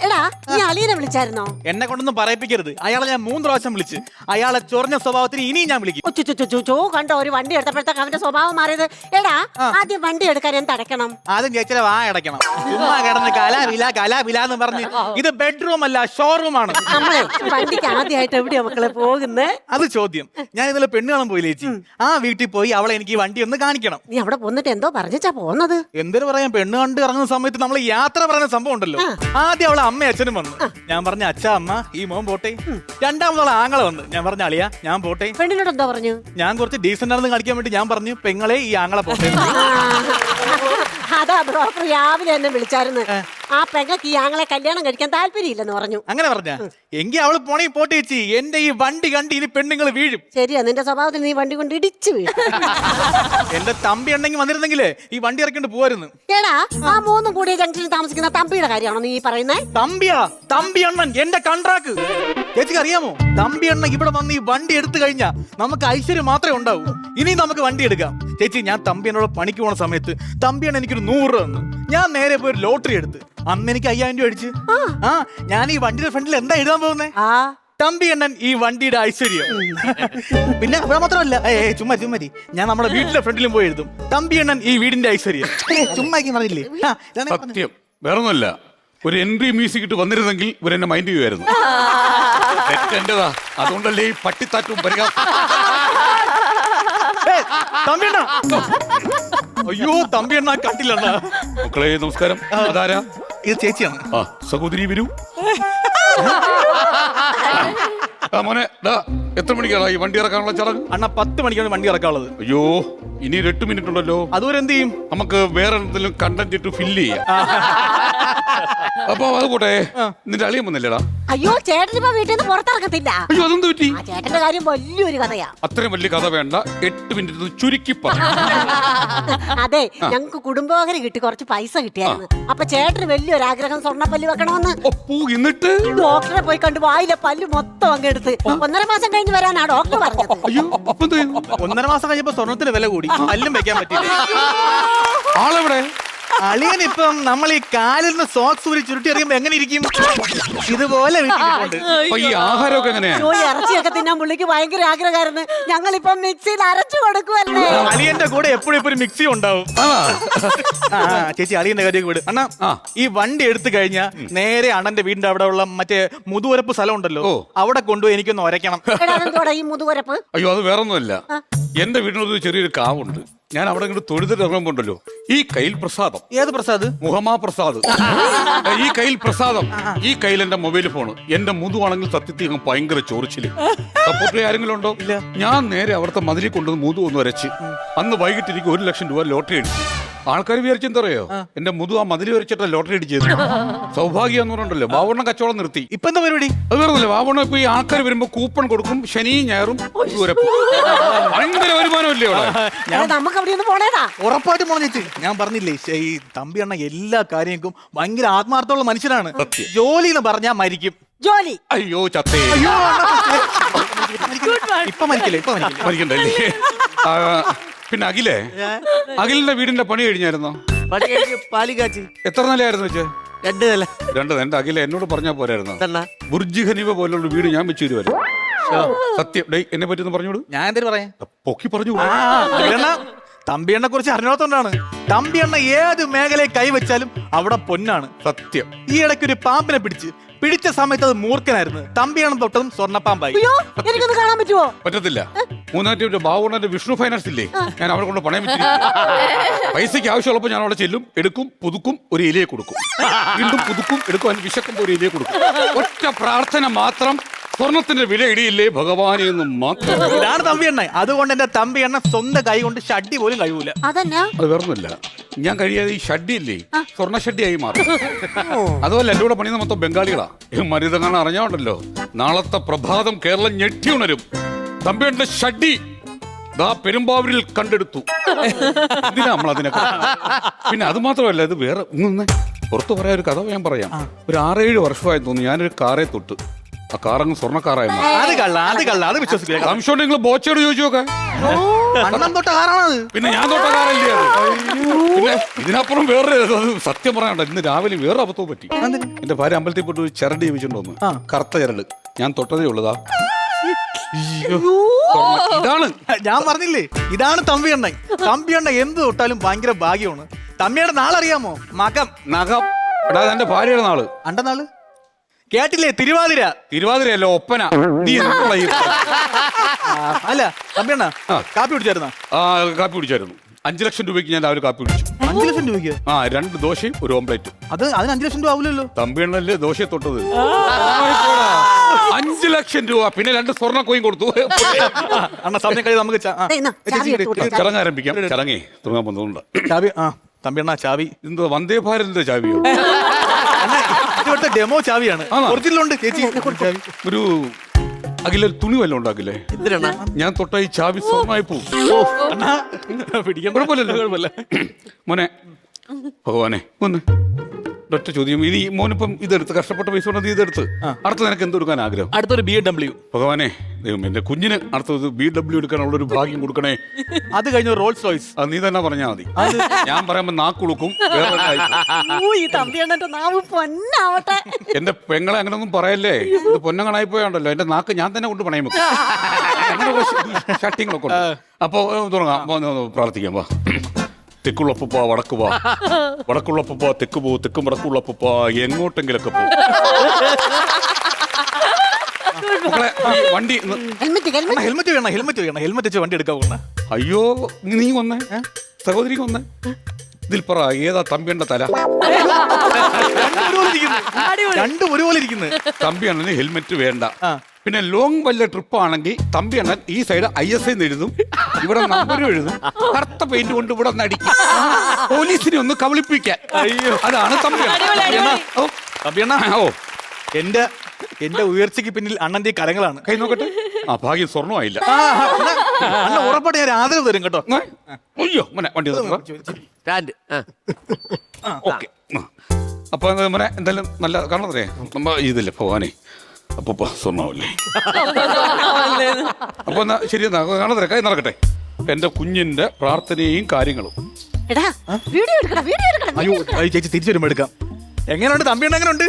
എടാ നീ അളിയനെ വിളിച്ചായിരുന്നോ? എന്നെ കൊണ്ടൊന്നും പറയിപ്പിക്കരുത്. അയാളെ ഞാൻ 3 പ്രാവശ്യം വിളിച്ച്. അയാളെ ചൊറിഞ്ഞ സ്വഭാവത്തിന് ഇനിയും ഞാൻ വിളിക്കും. കണ്ടോ ഒരു വണ്ടി എടുത്തപ്പോഴത്തേക്ക് അവന്റെ സ്വഭാവം മാറിയത്. എടാ ആദ്യം വണ്ടി എടുക്കാൻ എന്തടക്കണം? ആദ്യം ചേച്ചിയുടെ വാ അടയ്ക്കണം. ചുമ്മാ കിടന്ന് കലാപില എന്ന് പറഞ്ഞ് ഇത് ബെഡ്റൂം അല്ല ഷോറൂം ആണ്. നമ്മളെ വണ്ടിക്ക് ആദ്യമായിട്ട് എവിടെയാ മക്കളെ പോകുന്നേ? അത് ചോദ്യം. ഞാൻ ഇന്നലെ പെണ്ണ് കാണാൻ പോയില്ലേ ചേച്ചി, ആ വീട്ടിൽ പോയി അവളെ എനിക്ക് ഈ വണ്ടി ഒന്ന് കാണിക്കണം. നീ അവിടെ പോന്നിട്ട് എന്തോ പറഞ്ഞാ പോന്നത്? എന്തൊരു പറയാം, പെണ്ണ് കണ്ട് ഇറങ്ങുന്ന സമയത്ത് നമ്മൾ യാത്ര പറയുന്ന സംഭവം ഉണ്ടല്ലോ. ആദ്യം അവളെ അമ്മയും അച്ഛനും വന്നു. ഞാൻ പറഞ്ഞ അച്ഛാ അമ്മ ഈ മോൻ പോട്ടെ. രണ്ടാമതോളെ ആങ്ങളെ വന്നു. ഞാൻ പറഞ്ഞ അളിയാ ഞാൻ പോട്ടെ. പെണ്ണിനോട് എന്താ പറഞ്ഞു? ഞാൻ കുറച്ച് ഡീസന്റ് ആണെന്ന് കാണിക്കാൻ വേണ്ടി ഞാൻ പറഞ്ഞു പെങ്ങളെ ഈ ആങ്ങളെ പോട്ടെ. അതാ ബ്രോക്കർ രാവിലെ എന്നെ വിളിച്ചായിരുന്നു. ആ പെങ്ങൾക്ക് ഈ ആങ്ങളെ കല്യാണം കഴിക്കാൻ താല്പര്യമില്ലെന്ന് പറഞ്ഞു. അങ്ങനെ പറഞ്ഞ എങ്കിൽ അവള് പോണേ പോട്ടെ ചേച്ചി. എന്റെ ഈ വണ്ടി കണ്ട് ഇനി പെണ്ണുങ്ങൾ വീഴും. ശരിയാ, നിന്റെ സ്വഭാവത്തിന് നീ വണ്ടി കൊണ്ട് ഇടിച്ചു വീഴും. എന്റെ തമ്പി ഉണ്ടെങ്കിൽ വന്നിരുന്നെങ്കിലേ ഈ വണ്ടി ഇറക്കിണ്ട് പോവായിരുന്നു. എടാ ആ 3 കൂടിയ ജംഗ്ഷനിൽ താമസിക്കുന്ന തമ്പിയുടെ കാര്യമാണോ നീ പറയുന്നേ? തമ്പിയാ? തമ്പി അണ്ണൻ എന്റെ കൺട്രാക്ക്. ചേച്ചിക്ക് അറിയാമോ, തമ്പി അണ്ണൻ ഇവിടെ വന്ന് ഈ വണ്ടി എടുത്തു കഴിഞ്ഞാൽ നമുക്ക് ഐശ്വര്യം മാത്രമേ ഉണ്ടാവൂ. ഇനി നമുക്ക് വണ്ടി എടുക്കാം. ചേച്ചി ഞാൻ തമ്പി എന്നോട് പണിക്ക് പോണ സമയത്ത് തമ്പി അണ്ണൻ എനിക്കൊരു 100 രൂപ തന്നു. ഞാൻ നേരെ പോയി ഒരു ലോട്ടറി എടുത്ത് അന്ന് എനിക്ക് 5000 രൂപ അടിച്ച്. ആ ഞാൻ ഈ വണ്ടിയുടെ ഫ്രണ്ടിൽ എന്താ എഴുതാൻ പോകുന്നേ? തമ്പി അണ്ണൻ ഈ വണ്ടിയുടെ ഐശ്വര്യം. പിന്നെ അവിടെ മാത്രമല്ല, ചുമ്മാരി ഞാൻ നമ്മുടെ വീട്ടിലെ ഫ്രണ്ടിലും പോയി എഴുതും തമ്പി അണ്ണൻ ഈ വീടിന്റെ ഐശ്വര്യം. ചുമ്മാ പറഞ്ഞില്ലേ? സത്യം വേറൊന്നുമല്ല, ഒരു എൻട്രി മ്യൂസിക് ഇട്ട് വന്നിരുന്നെങ്കിൽ ഇവരെന്നെ മൈൻഡ് ചെയ്യുമായിരുന്നു. തെറ്റെന്റെതാ, അതുകൊണ്ടല്ലേ ഈ പട്ടിത്താറ്റും പരിഹാസം. തമ്പിയണ്ണ, അയ്യോ തമ്പിയണ്ണ കണ്ടില്ലണ്ണ. മക്കളെ നമസ്കാരം. അതാരാ? ഇത് ചേച്ചിയാണ്. ആ സഹോദരി വരൂ. മോനെ എത്ര മണിക്കാണ് ഈ വണ്ടി ഇറക്കാനുള്ള ചടങ്ങ്? അണ്ണ 10 മണിക്കാണ് വണ്ടി ഇറക്കാനുള്ളത്. അയ്യോ ഇനി ഒരു 8 മിനിറ്റ് ഉണ്ടല്ലോ. അതുവരെ എന്ത് ചെയ്യും? നമുക്ക് വേറെ എന്തെങ്കിലും കണ്ടന്റ് ഇട്ട് ഫില്ല് ചെയ്യാം. അപ്പൊ അത് പോട്ടെ, നിന്റെ അളിയൻ വന്നില്ലടാ? അയ്യോ ചേട്ടനിപ്പോ വീട്ടിൽ നിന്ന് പുറത്തിറക്കത്തില്ല. അയ്യോ അതെന്ത് പറ്റി? ആ ചേട്ടന്റെ കാര്യം വലിയൊരു കഥയാ. അത്രയും വലിയ കഥ വേണ്ട, 8 മിനിറ്റ് ചുരുക്കി പറ. അതെ, ഞങ്ങക്ക് കുടുംബോഹരി കിട്ടി, കുറച്ച് പൈസ കിട്ടിയായിരുന്നു. അപ്പൊ ചേട്ടന് വലിയൊരു ആഗ്രഹം സ്വർണ്ണപ്പല്ല് വെക്കണമെന്ന്. എന്നിട്ട് ഡോക്ടറെ പോയി കണ്ടു, വായിലെ പല്ല് മൊത്തം അങ്ങ് എടുത്ത് 1.5 മാസം കഴിഞ്ഞ് വരാനാ ഡോക്ടർ പറഞ്ഞത്. അയ്യോ അപ്പൊ 1.5 മാസം കഴിഞ്ഞപ്പോ സ്വർണ്ണത്തിന് വില കൂടി, പല്ലും വെക്കാൻ പറ്റില്ല. ആളെവിടെ? അളിയൻ ഇപ്പം നമ്മൾ ഈ കാലിൽ നിന്ന് സോക്സ് ഊരി ചുരുട്ടി എറിയുമ്പോ എങ്ങനെ ഇരിക്കും? ഇതുപോലെ ഈ ആഹാരമൊക്കെ എങ്ങനെയാ? ഇറച്ചിയൊക്കെ തിന്നാൻ പുള്ളിക്ക് ഭയങ്കര ആഗ്രഹമായിരുന്നു. ഞങ്ങളിപ്പം മിക്സിയിൽ അരച്ചു കൊടുക്കുവല്ലേ. അളിയന്റെ കൂടെ എപ്പോഴും ഇപ്പൊ ഒരു മിക്സി ഉണ്ടാവും. ചേച്ചി അളിയന്റെ കാര്യം വിട്. അണ്ണാ ഈ വണ്ടി എടുത്തു കഴിഞ്ഞാൽ നേരെ അണ്ണന്റെ വീടിന്റെ അവിടെ ഉള്ള മറ്റേ മുതുവരപ്പ് സ്ഥലം ഉണ്ടല്ലോ, അവിടെ കൊണ്ടുപോയി എനിക്കൊന്ന് ഉരയ്ക്കണം. ഈ മുതുവരപ്പ്? അയ്യോ അത് വേറൊന്നുമല്ല, എന്റെ വീടിനൊരു ചെറിയൊരു കാവുണ്ട്. ഞാൻ അവിടെ ഇങ്ങോട്ട് തൊഴുതിട്ട് ഇറങ്ങുമ്പോണ്ടല്ലോ ഈ കയ്യിൽ പ്രസാദം. ഏത് പ്രസാദ്? മുഹമ്മ പ്രസാദ്. ഈ കയ്യിൽ പ്രസാദം, ഈ കയ്യിൽ എന്റെ മൊബൈൽ ഫോണ്. എന്റെ മുതുവാണെങ്കിൽ സത്യത്തിൽ ഭയങ്കര ചോറിച്ചില്. സപ്പോർട്ട് ആരെങ്കിലും ഉണ്ടോ? ഞാൻ നേരെ അവിടുത്തെ മതിലിൽ കൊണ്ടുവന്ന് മുതു ഒന്ന് വരച്ച് അന്ന് വൈകിട്ട് എനിക്ക് 1 ലക്ഷം രൂപ ലോട്ടറി അടിച്ചു. ആൾക്കാർ വിചാരിച്ചെന്താ അറിയോ, എന്റെ മുതു ആ മതിൽ വരച്ചിട്ട് ലോട്ടറി അടിച്ചത്. സൗഭാഗ്യം എന്ന് പറഞ്ഞിട്ടുണ്ടല്ലോ, വാവണ്ണം കച്ചവടം നിർത്തി. ഇപ്പൊ എന്താ പരിപാടി? അത് വേറൊന്നുമില്ല, വാവണ്ണം ഇപ്പൊ ഈ ആൾക്കാർ വരുമ്പോ കൂപ്പൺ കൊടുക്കും, ശനിയും ഞായറും. ഭയങ്കര വരുമാനമല്ലേ അവിടെ. നമുക്ക് അവിടെ ഒന്ന് പോണേടാ. ഉറപ്പായിട്ടും പോണ ചേച്ചി. ഞാൻ പറഞ്ഞില്ലേ ഈ തമ്പി അണ്ണ എല്ലാ കാര്യങ്ങൾക്കും ഭയങ്കര ആത്മാർത്ഥമുള്ള മനുഷ്യനാണ്. ജോലി എന്ന് പറഞ്ഞാ മരിക്കും. ജോലി? അയ്യോ ചത്തേ. ഇപ്പൊ മരിക്കില്ലേ? ഇപ്പൊ മരിക്കണ്ടല്ലേ. പിന്നെ അഖിലിന്റെ വീടിന്റെ പണി കഴിഞ്ഞായിരുന്നോ? എത്ര നിലയായിരുന്നു വെച്ചേ? 2 നില. 2 നില. എന്റെ അഖില എന്നോട് പറഞ്ഞാ പോരായിരുന്നോ? ബുർജ് ഖലീഫ പോലുള്ള വീട് ഞാൻ വെച്ചു തരുമായിരുന്നു. സത്യം എന്നെ പറ്റി പറഞ്ഞോളൂ. ഞാൻ എന്തിനു പറയാ, പൊക്കി പറഞ്ഞു. തമ്പിയണ്ണെ കുറിച്ച് അറിഞ്ഞോത്തോണ്ടാണ്. തമ്പിയണ്ണ ഏത് മേഖലയിൽ കൈവച്ചാലും അവിടെ പൊന്നാണ്. സത്യം. ഈ ഇടയ്ക്ക് ഒരു പാമ്പിനെ പിടിച്ച സമയത്ത് അത് മൂർഖനായിരുന്നു. തമ്പിയണ്ണൻ തൊട്ടതും സ്വർണ്ണപ്പാമ്പായി. എനിക്കൊന്ന് കാണാൻ പറ്റുമോ? പറ്റത്തില്ല. മൂന്നാമത്തെ ബാബുണ്ണന്റെ വിഷ്ണു ഫൈനാൻസ് ഇല്ലേ, ഞാൻ അവിടെ കൊണ്ട് പണയം വെച്ചിരിക്കും. പൈസക്ക് ആവശ്യമുള്ളപ്പോൾ ഞാൻ അവിടെ ചെല്ലും, എടുക്കും, പുതുക്കും, ഒരു ഇലയെ കൊടുക്കും, വീണ്ടും പുതുക്കും, എടുക്കും, അതിന് വിശക്കുമ്പോൾ ഒരു ഇലയെ കൊടുക്കും. ഒറ്റ പ്രാർത്ഥന മാത്രം, സ്വർണത്തിന്റെ വില ഇടിയില്ലേ ഭഗവാനെ എന്ന് മാത്രം. ഇതാണ് തമ്പിയണ്ണ. അതുകൊണ്ട് എന്റെ തമ്പിയണ്ണ സ്വന്തം കൈ കൊണ്ട് ഷഡ്ഡി പോലും കഴിയൂല. അത് വേറൊന്നുമില്ല, ഞാൻ കഴിയാതെ ഈ ഷഡ്ഡി ഇല്ലേ സ്വർണ്ണ ഷഡ്ഡിയായി മാറും. അതുപോലെ എന്റെ കൂടെ പണിയുന്ന മൊത്തം ബംഗാളികളാ. മരുതങ്ങാണ് അറിഞ്ഞോണ്ടല്ലോ, നാളത്തെ പ്രഭാതം കേരളം ഞെട്ടി ഉണരും. തമ്പിയണ്ണന്റെ ഷഡ്ഡി ദാ പെരുമ്പാവൂരിൽ കണ്ടെടുത്തു. എന്തിനാ നമ്മൾ അതിനൊക്കെ? പിന്നെ അത് മാത്രമല്ല, ഇത് വേറെ ഒന്ന് പുറത്ത് പറയാൻ ഒരു കഥ ഞാൻ പറയാം. ഒരു 6-7 വർഷമായി തോന്നുന്നു ഞാനൊരു കാറെ തൊട്ട്. ആ കാറങ്ങ് സ്വർണ്ണക്കാറായിരുന്നു. അത് വിശ്വസിക്കില്ല. സംശയം നിങ്ങൾ ബോച്ചയോട് ചോദിച്ചു നോക്കെ. അണ്ണൻ തൊട്ട കാറാണത്. പിന്നെ ഞാൻ തൊട്ട കാറല്ലേ അത്. പിന്നെ ഇതിനപ്പുറം വേറെ അത് സത്യം പറയാനുണ്ടോ, ഇന്ന് രാവിലെ വേറെ അബദ്ധവും പറ്റി. എന്റെ ഭാര്യ അമ്പലത്തിൽ പോയിട്ട് ഒരു ചരട് ചോദിച്ചിട്ടുണ്ടോന്ന്, കറുത്ത ചരട്. ഞാൻ തൊട്ടതേ ഉള്ളതാ. ഇതാണ് ഞാൻ പറഞ്ഞില്ലേ, ഇതാണ് തമ്പിയണ്ണൻ. തമ്പിയണ്ണ എന്ത് തൊട്ടാലും ഭയങ്കര ഭാഗ്യമാണ്. തമ്മിയുടെ നാളറിയാമോ? മകം നഖം. എടാ എന്റെ ഭാര്യയുടെ നാള്. അണ്ട നാള് കേട്ടില്ലേ? തിരുവാതിര. തിരുവാതിരയല്ല, ഒപ്പന. നീ എന്തുള്ള ഈ- അല്ല തമ്പിയണ്ണ കാപ്പി കുടിച്ചായിരുന്ന? ആ കാപ്പി കുടിച്ചായിരുന്നു. 5 ലക്ഷം രൂപയ്ക്ക് ഞാൻ രാവിലെ കാപ്പി കുടിച്ചു. 5 ലക്ഷം രൂപയ്ക്ക്? 2 ദോശയും 1 ഓംപ്ലേറ്റും. അതിന് 5 ലക്ഷം രൂപ ആവില്ലല്ലോ. തമ്പിയണ്ണല്ലേ ദോശയെ തൊട്ടത്. 5 ലക്ഷം രൂപ, പിന്നെ 2 സ്വർണ്ണ കോയിൻ കൊടുത്തു. അണ്ണ സമയം കഴിയും നമുക്ക് ചടങ്ങ് ആരംഭിക്കാം. ചടങ്ങേ തുടങ്ങാൻ പോകുന്നുണ്ട്. ചാവി. തമ്പിയണ്ണ ചാവി. എന്തോ വന്ദേ ഭാരതിന്റെ ചാവിയോ? ഇവിടുത്തെ ഡെമോ ചാവിയാണ്. ഒറിജിനലുണ്ട് ചേച്ചി. ചാവി ഒരു അഖില തുണി വല്ലതും ഉണ്ടാക്കില്ലേ? ഞാൻ തൊട്ട ഈ ചാവി സ്വർണ്ണമായി പോവും. പിടിക്കാൻ കുഴപ്പമില്ല. മോനെ ഭഗവാനെ ഒന്ന് ഒറ്റ ചോദ്യം. ഇനി മോനിപ്പം ഇതെടുത്ത് കഷ്ടപ്പെട്ട പൈസ കൊണ്ട് ഇതെടുത്ത് അടുത്ത നിനക്ക് എന്ത് കൊടുക്കാൻ ആഗ്രഹം? അടുത്തൊരു BMW. ഭഗവാനെ ദൈവം എന്റെ കുഞ്ഞിന് അടുത്തത് BMW എടുക്കാനുള്ള ഒരു ഭാഗ്യം കൊടുക്കണേ. അത് കഴിഞ്ഞ റോൾസ് റോയ്സ്. അത് നീ തന്നെ പറഞ്ഞാൽ മതി. ഞാൻ പറയുമ്പോ നാക്കുളുക്കും. എന്റെ പെങ്ങളെ അങ്ങനൊന്നും പറയല്ലേ. ഇത് പൊന്നങ്ങളായി പോയാണ്ടല്ലോ. എന്റെ നാക്ക് ഞാൻ തന്നെ കൊണ്ട് പണയം വെക്കും. ഷട്ടിങ്ങളൊക്കെ ഉണ്ട്. അപ്പൊ തുടങ്ങാം. പ്രാർത്ഥിക്കാം. വാ. തെക്കുള്ളപ്പ വടക്ക് വാ, വടക്കുള്ളപ്പ തെക്ക് പോ, തെക്കും വടക്കുള്ളപ്പ എങ്ങോട്ടെങ്കിലൊക്കെ പോ. വണ്ടി ഹെൽമെറ്റ് വേണം. ഹെൽമെറ്റ് വെച്ച് വണ്ടി എടുക്കാൻ. അയ്യോ നീ വന്നേ, സഹോദരി വന്നേ. ഇതിൽ പറ ഏതാ തമ്പിയണ്ട തല? രണ്ടും ഒരുപോലെ ഇരിക്കുന്നു. തമ്പിയണ്ണന് ഹെൽമെറ്റ് വേണ്ട. പിന്നെ ലോങ് വല്ല ട്രിപ്പ് ആണെങ്കിൽ തമ്പിയണ്ണൻ ഈ സൈഡ് ISI എഴുതും, ഇവിടെ നമ്പരും എഴുതും, കറുത്ത പെയിന്റ് കൊണ്ട് ഇവിടെ നടിക്കും, പോലീസിനെ ഒന്ന് കബളിപ്പിക്കാൻ. അയ്യോ അതാണ് തമ്പിയണ്ണ. ഓ എന്റെ ഉയർച്ചയ്ക്ക് പിന്നിൽ അണ്ണന്റെ കരങ്ങളാണ്. കൈ നോക്കട്ടെ. ആ ഭാഗ്യം സ്വർണ്ണമായില്ല. ഉറപ്പായിട്ട് ഞാൻ ആദരവ് തരും കേട്ടോ. അയ്യോ മോനെ വണ്ടി ഓക്കെ. അപ്പൊ മോനെ എന്തായാലും നല്ല കാണാതെ നമ്മ ഇതില്ലേ ഭഗവാനെ. അപ്പൊ സ്വർണ്ണാവല്ലേ. അപ്പൊ എന്നാ ശരി, എന്നാ കാണാതെ കൈ നടക്കട്ടെ. എന്റെ കുഞ്ഞിന്റെ പ്രാർത്ഥനയും കാര്യങ്ങളും. അയ്യോ ചേച്ചി തിരിച്ചു വരുമ്പോ എടുക്കാം. എങ്ങനെയുണ്ട് തമ്പിയണ്ണ? എങ്ങനെയുണ്ട്?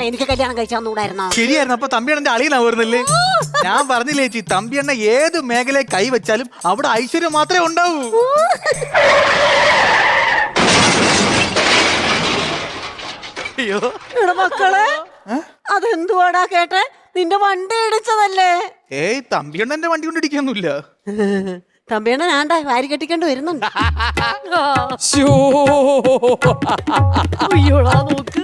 എനിക്ക് കല്യാണം കഴിച്ചാന്നൂടായിരുന്നോ? ശരിയായിരുന്നു. അപ്പൊ തമ്പിയണ്ണന്റെ അളിയനാവുന്നല്ലേ? ഞാൻ പറഞ്ഞില്ലേ ചേച്ചി, തമ്പിയണ്ണ ഏത് മേഖലയെ കൈവച്ചാലും അവിടെ ഐശ്വര്യം മാത്രമേ ഉണ്ടാവൂ. അയ്യോ മക്കളെ, അതെന്തുവാടാ കേട്ടെ? നിന്റെ വണ്ടി ഇടിച്ചതല്ലേ? ഏയ് തമ്പിയണ്ണന്റെ വണ്ടി കൊണ്ട് ഇടിക്കൊന്നുമില്ല. തമ്പിയണ്ണ ഞാണ്ടാ വാരി കെട്ടിക്കൊണ്ട് വരുന്നുണ്ട്. അയ്യോടാ നോക്ക്.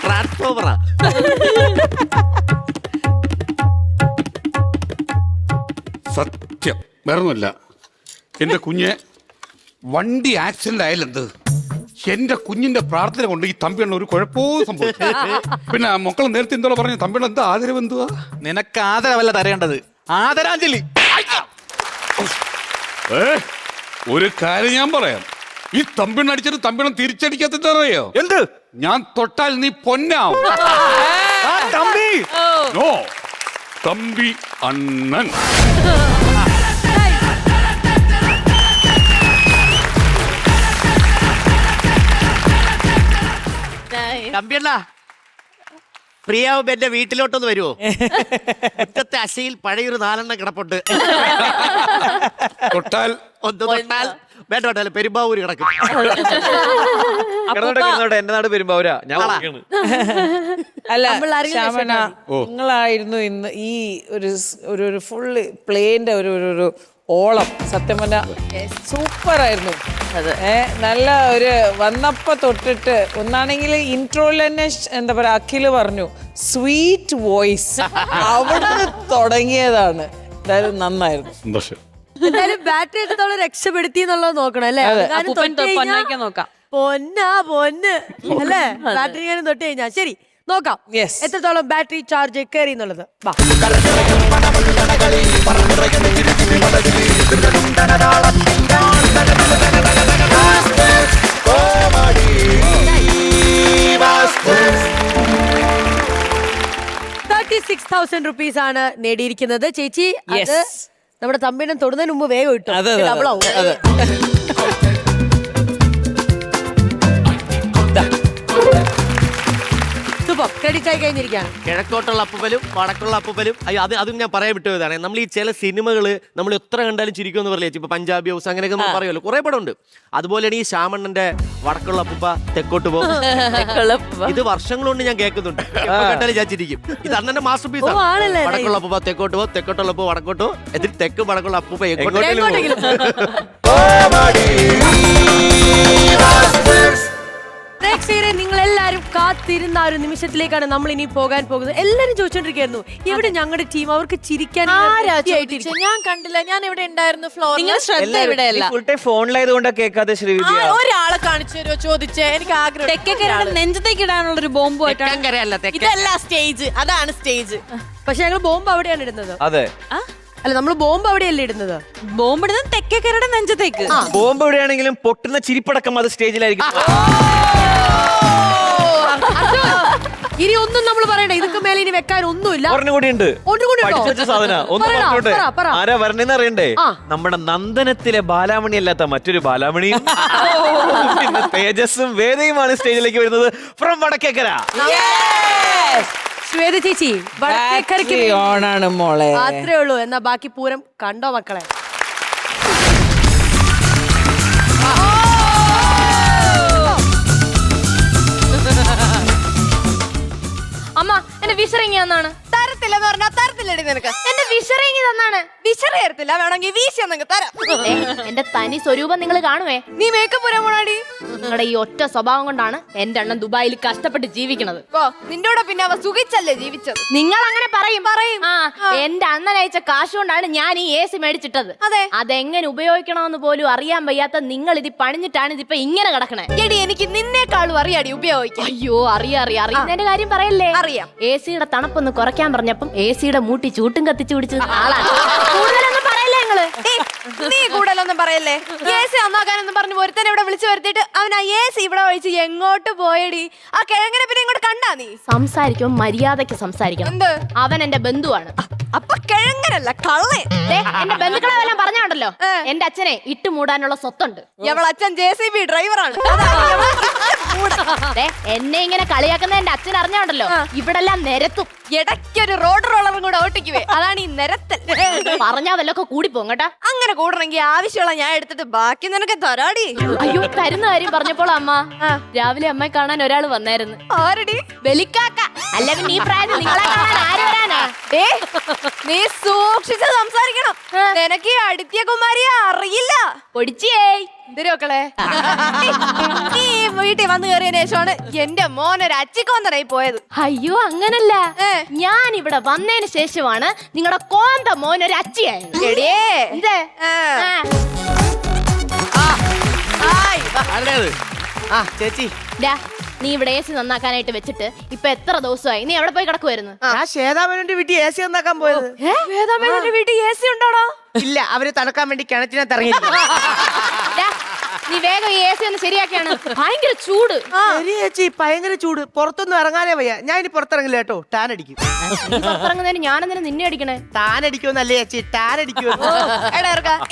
ട്രാൻസ്ഫോമറാ. സത്യം വേറൊന്നുമില്ല. എന്റെ കുഞ്ഞ് വണ്ടി ആക്സിഡന്റ് ആയാലെന്ത്, എന്റെ കുഞ്ഞിന്റെ പ്രാർത്ഥന കൊണ്ട് ഈ തമ്പിയണ്ണ ഒരു കുഴപ്പവും സംഭവിച്ചു. പിന്നെ മക്കൾ നേരത്തെ എന്തോ പറഞ്ഞു, തമ്പിയണ്ണ എന്താ ആദരവ് എന്തുവാ? നിനക്ക് ആദരവല്ല തരേണ്ടത്, ആദരാഞ്ജലി. ഒരു കാര്യം ഞാൻ പറയാം. ഈ തമ്പിയണ്ണ അടിച്ചിട്ട് തമ്പിയണ്ണ തിരിച്ചടിക്കാത്തറിയോ? എന്ത്? ഞാൻ തൊട്ടാൽ നീ പൊന്നാവും. തമ്പി നോ, തമ്പി അണ്ണൻ. തമ്പിയണ്ണ പ്രിയാവുമ്പോ എന്റെ വീട്ടിലോട്ടൊന്ന് വരുമോ? മുറ്റത്തെ അശയിൽ പഴയൊരു 4 കിടപ്പുണ്ട്. തൊട്ടാൽ തൊട്ടാൽ വേണ്ട, പെരുമ്പാവൂര് കിടക്കും. എന്റെ നാട് പെരുമ്പാവൂരാ. ഞാൻ അല്ല ശ്യാമന, നിങ്ങളായിരുന്നു ഇന്ന് ഈ ഒരു ഫുള്ള് പ്ലേന്റെ ഒരു ഓളം. സത്യം പറഞ്ഞ സൂപ്പറായിരുന്നു. നല്ല ഒരു വന്നപ്പോ തൊട്ടിട്ട് ഒന്നാണെങ്കിൽ ഇൻട്രോയിൽ തന്നെ എന്താ പറയാ, അഖില് പറഞ്ഞു സ്വീറ്റ് വോയിസ് അവിടെ തുടങ്ങിയതാണ്. എന്തായാലും നന്നായിരുന്നു. സന്തോഷം. എന്തായാലും ബാറ്ററി എത്രത്തോളം രക്ഷപ്പെടുത്തി എന്നുള്ളത് നോക്കണം അല്ലേ? കാരണം അപ്പൂപ്പൻ തൊട്ട് കഴിഞ്ഞാ പൊന്നാക്കാൻ നോക്കാം. പൊന്ന് അല്ലേ? ബാറ്ററി ഞാൻ തൊട്ട് കഴിഞ്ഞാ ശരി നോക്കാം Yes. എത്രത്തോളം ബാറ്ററി ചാർജ് കയറി എന്നുള്ളത്. വാ. ₹36,000 ആണ് നേടിയിരിക്കുന്നത് ചേച്ചി. അത് Yes. നമ്മുടെ തമ്പിനെ തൊടുന്നതിന് മുമ്പ് വേഗം ഇട്ടു. അതെ, അതെ, ഡബിൾ ആവും. അതെ. സൂപ്പർ ക്രെഡിറ്റ് ആയി കഴിഞ്ഞിരിക്കുകയാണ്. കിഴക്കോട്ടുള്ള അപ്പൂപ്പലും വടക്കുള്ള അപ്പൂപ്പലും അയ്യോ അതും ഞാൻ പറയാൻ വിട്ടുപോയതാണ്. നമ്മൾ ഈ ചില സിനിമകള് നമ്മൾ എത്ര കണ്ടാലും ചിരിക്കുമെന്ന് പറയില്ലേ, ഇപ്പൊ പഞ്ചാബി ഹൗസ് അങ്ങനെയൊക്കെ നമ്മൾ പറയുമല്ലോ, കുറെ പടം ഉണ്ട്. അതുപോലെയാണ് ഈ ശ്യാമണ്ണന്റെ വടക്കുള്ള അപ്പൂപ്പ തെക്കോട്ട് പോകും. ഇത് വർഷങ്ങൾ കൊണ്ട് ഞാൻ കേൾക്കുന്നുണ്ട്, എപ്പോ കേട്ടാലും ഞാൻ ചിരിക്കും. ഇത് അന്നെ മാസ്റ്റർ പീസ് ആണ്. ആണല്ലേ? വടക്കുള്ള അപ്പൂപ്പ തെക്കോട്ട് പോകും, തെക്കോട്ടുള്ള അപ്പൂപ്പ വടക്കോട്ട് പോകും, എന്നിട്ട് തെക്ക് വടക്കുള്ള അപ്പൂപ്പ എങ്ങോട്ടെങ്കിലും. പ്രേക്ഷകരെ നിങ്ങൾ എല്ലാരും കാത്തിരുന്ന ആ ഒരു നിമിഷത്തിലേക്കാണ് നമ്മൾ ഇനി പോകാൻ പോകുന്നത്. എല്ലാരും ചോദിച്ചോണ്ടിരിക്കുന്നു ഇവിടെ ഞങ്ങളുടെ ടീം അവർക്ക് ചിരിക്കാൻ ഞാൻ കണ്ടില്ല, ഞാൻ ഇവിടെ ഉണ്ടായിരുന്നു ഫ്ലോറിൽ. നിങ്ങൾ ശ്രദ്ധ ഇവിടെയല്ല. ഫുൾ ടൈം ഫോണിലായതുകൊണ്ട് കേൾക്കാതെ ശ്രീവിദ്യ. ഒരാളെ കാണിച്ചു തരുമോ ചോദിച്ചേ, എനിക്ക് ആഗ്രഹം. തെക്കേക്കരയുടെ നെഞ്ചത്തേക്ക് ഇടാനുള്ള ഒരു ബോംബുമായിട്ടാണ്. ഇതല്ല സ്റ്റേജ്, അതാണ് സ്റ്റേജ്. പക്ഷെ ഞങ്ങൾ ബോംബ് അവിടെയാണ് ഇടുന്നത്. അതെ, അല്ല നമ്മൾ ബോംബ് അവിടെയല്ലേ ഇടുന്നത്. ബോംബ് ഇടുന്നത് തെക്കേക്കരയുടെ നെഞ്ചത്തേക്ക്. ബോംബ് എവിടെയാണെങ്കിലും പൊട്ടുന്ന ചിരിപ്പടക്കം അത് സ്റ്റേജിലായിരിക്കും. ഇനി ഒന്നും നമ്മൾ പറയണ്ട, ഇതൊക്കെ മേലെ ഇനി വെക്കാൻ ഒന്നുമില്ല. ഒരെണ്ണം ഉണ്ട്, പഠിച്ചു വെച്ച സാധന. ഒന്ന് പറഞ്ഞോട്ടെ, ആരാ വരണേന്ന് അറിയണ്ടേ? നമ്മുടെ നന്ദനത്തിലെ ബാലാമണി അല്ലാത്ത മറ്റൊരു ബാലാമണിയും പിന്നെ തേജസ്സും വേദയുമാണ് സ്റ്റേജിലേക്ക് വരുന്നത് ഫ്രം വടക്കേക്കര. ശ്വേത ചേച്ചി വടക്കേക്കരയ്ക്ക് ഓണാണ് മോളെ. മാത്രമേ ഉള്ളൂ. എന്നാ ബാക്കി പൂരം കണ്ടോ മക്കളെ. അമ്മ എന്റെ വിഷറിങ്ങി തന്നാണ്. തരത്തില്ലെന്ന് പറഞ്ഞാൽ തരത്തില്ലടി നിനക്ക്. എന്റെ വിഷറിങ്ങി തന്നാണ്. വിശറി തരത്തില്ല, വേണമെങ്കിൽ വീശി എന്നൊക്കെ തരാം. എന്റെ തനി സ്വരൂപം നിങ്ങൾ കാണുവേ. നീ മേക്കപ്പ് പുരാൻ പോണാടി. നിങ്ങളുടെ ഈ ഒറ്റ സ്വഭാവം കൊണ്ടാണ് എന്റെ അണ്ണൻ ദുബായിൽ കഷ്ടപ്പെട്ട് ജീവിക്കണത്. നിന്റെ കൂടെ പിന്നെ അവ സുഖിച്ചല്ലേ ജീവിച്ചത്. നിങ്ങൾ അങ്ങനെ പറയും. ആ എന്റെ അണ്ണൻ അയച്ച കാശ് കൊണ്ടാണ് ഞാൻ ഈ AC മേടിച്ചിട്ടത്. അതെ. അതെങ്ങനെ ഉപയോഗിക്കണമെന്ന് പോലും അറിയാൻ വയ്യാത്ത നിങ്ങൾ ഇത് പണിഞ്ഞിട്ടാണ് ഇതിപ്പോ ഇങ്ങനെ കിടക്കണേ. എടി എനിക്ക് നിന്നേക്കാളും അറിയാടി ഉപയോഗിക്കാൻ. അയ്യോ അറിയാറിയാറിയതിന്റെ കാര്യം പറയല്ലേ. അറിയാം. AC-യുടെ തണുപ്പൊന്ന് കുറയ്ക്കാൻ പറഞ്ഞപ്പം AC-യുടെ മൂട്ടി ചൂട്ടും കത്തിച്ചു പിടിച്ചത് ആളാണ്. കൂടുതലൊന്നും പറയല്ലേ നിങ്ങള്. നീ കൂടുതലൊന്നും പറയല്ലേ. AC നന്നാക്കാനൊന്നും പറഞ്ഞു ഒരുത്തനെ ഇവിടെ വിളിച്ചു വരുത്തിയിട്ട് അവൻ ആ AC ഇവിടെ ഒഴിച്ച് എങ്ങോട്ട് പോയടി? ആ കിഴങ്ങനെ പിന്നെ ഇങ്ങോട്ട് കണ്ടാ നീ? സംസാരിക്കുമ്പോ മര്യാദയ്ക്ക് സംസാരിക്കണം. എന്ത്? അവൻ എന്റെ ബന്ധുവാണ്. അപ്പൊ കിഴങ്ങനല്ല കള്ളേ. എന്റെ ബന്ധുക്കളെ വല്ലതും പറഞ്ഞോണ്ടല്ലോ. എന്റെ അച്ഛനെ ഇട്ട് മൂടാനുള്ള സ്വത്തുണ്ട്. അച്ഛൻ JCB ഡ്രൈവറാണ്. എന്നെ ഇങ്ങനെ കളിയാക്കുന്ന എന്റെ അച്ഛൻ അറിഞ്ഞോണ്ടല്ലോ ഇവിടെല്ലാം നിരത്തും. ഇടയ്ക്കൊരു റോഡ് റോളറും കൂടെ ഓട്ടിക്കുവേ, അതാണ് ഈ നിരത്തൽ. പറഞ്ഞാ വല്ലൊക്കെ കൂടി പോങ്ങട്ടാ. അങ്ങനെ കൂടണമെങ്കിൽ ആവശ്യമുള്ള ഞാൻ എടുത്തിട്ട് ബാക്കി നിനക്ക് തരാടി. അയ്യോ തരുന്ന കാര്യം പറഞ്ഞപ്പോൾ അമ്മ രാവിലെ അമ്മയെ കാണാൻ ഒരാൾ വന്നായിരുന്നു. ആരടി? ബലിക്കാക്ക. അല്ല പിന്നെ ഈ പ്രായത്തിൽ നിങ്ങളെ കാണാൻ ആര് വരാനാ? നീ സൂക്ഷിച്ച് സംസാരിക്കണം. നിനക്ക് ഈ അടിത്യ കുമാരിയെ അറിയില്ല. പൊടിച്ചേ എന്തിനോക്കളെ നീ വീട്ടിൽ വന്നു കയറിയതിനു ശേഷമാണ് എന്റെ മോനൊരു അച്ചിക്കോന്തനായി പോയത്. അയ്യോ അങ്ങനല്ല, ഞാൻ ഇവിടെ വന്നതിന് ശേഷമാണ് നിങ്ങളുടെ കോന്ത മോനൊരു അച്ചിയായത്. ചേച്ചി നീ ഇവിടെ AC നന്നാക്കാനായിട്ട് വെച്ചിട്ട് ഇപ്പൊ എത്ര ദിവസമായി? നീ എവിടെ പോയി കിടക്കുവായിരുന്നു? ഞാൻ ശ്വേതാമേനോന്റെ വീട്ടിൽ AC നന്നാക്കാൻ പോയത്. വേദാമേനോന്റെ വീട്ടിൽ AC ഉണ്ടോടാ? ഇല്ല, അവര് തണുക്കാൻ വേണ്ടി കിണറ്റിനകത്ത് ഇറങ്ങി. നീ വേഗം ഈ AC ഒന്ന് ശരിയാക്കിയാണ്. ഭയങ്കര ചൂട്. ശരി ചേച്ചി, ഭയങ്കര ചൂട്. പുറത്തൊന്നും ഇറങ്ങാനേ വയ്യ. ഞാൻ ഇനി പുറത്തിറങ്ങില്ല കേട്ടോ, ടാൻ അടിക്കും. പുറത്തിറങ്ങുന്നതിന് ഞാനെന്തിനാ നിന്നെ അടിക്കണേ? ടാൻ അടിക്കുമെന്നല്ലേ ചേച്ചി, ടാൻ അടിക്കുമെന്ന്.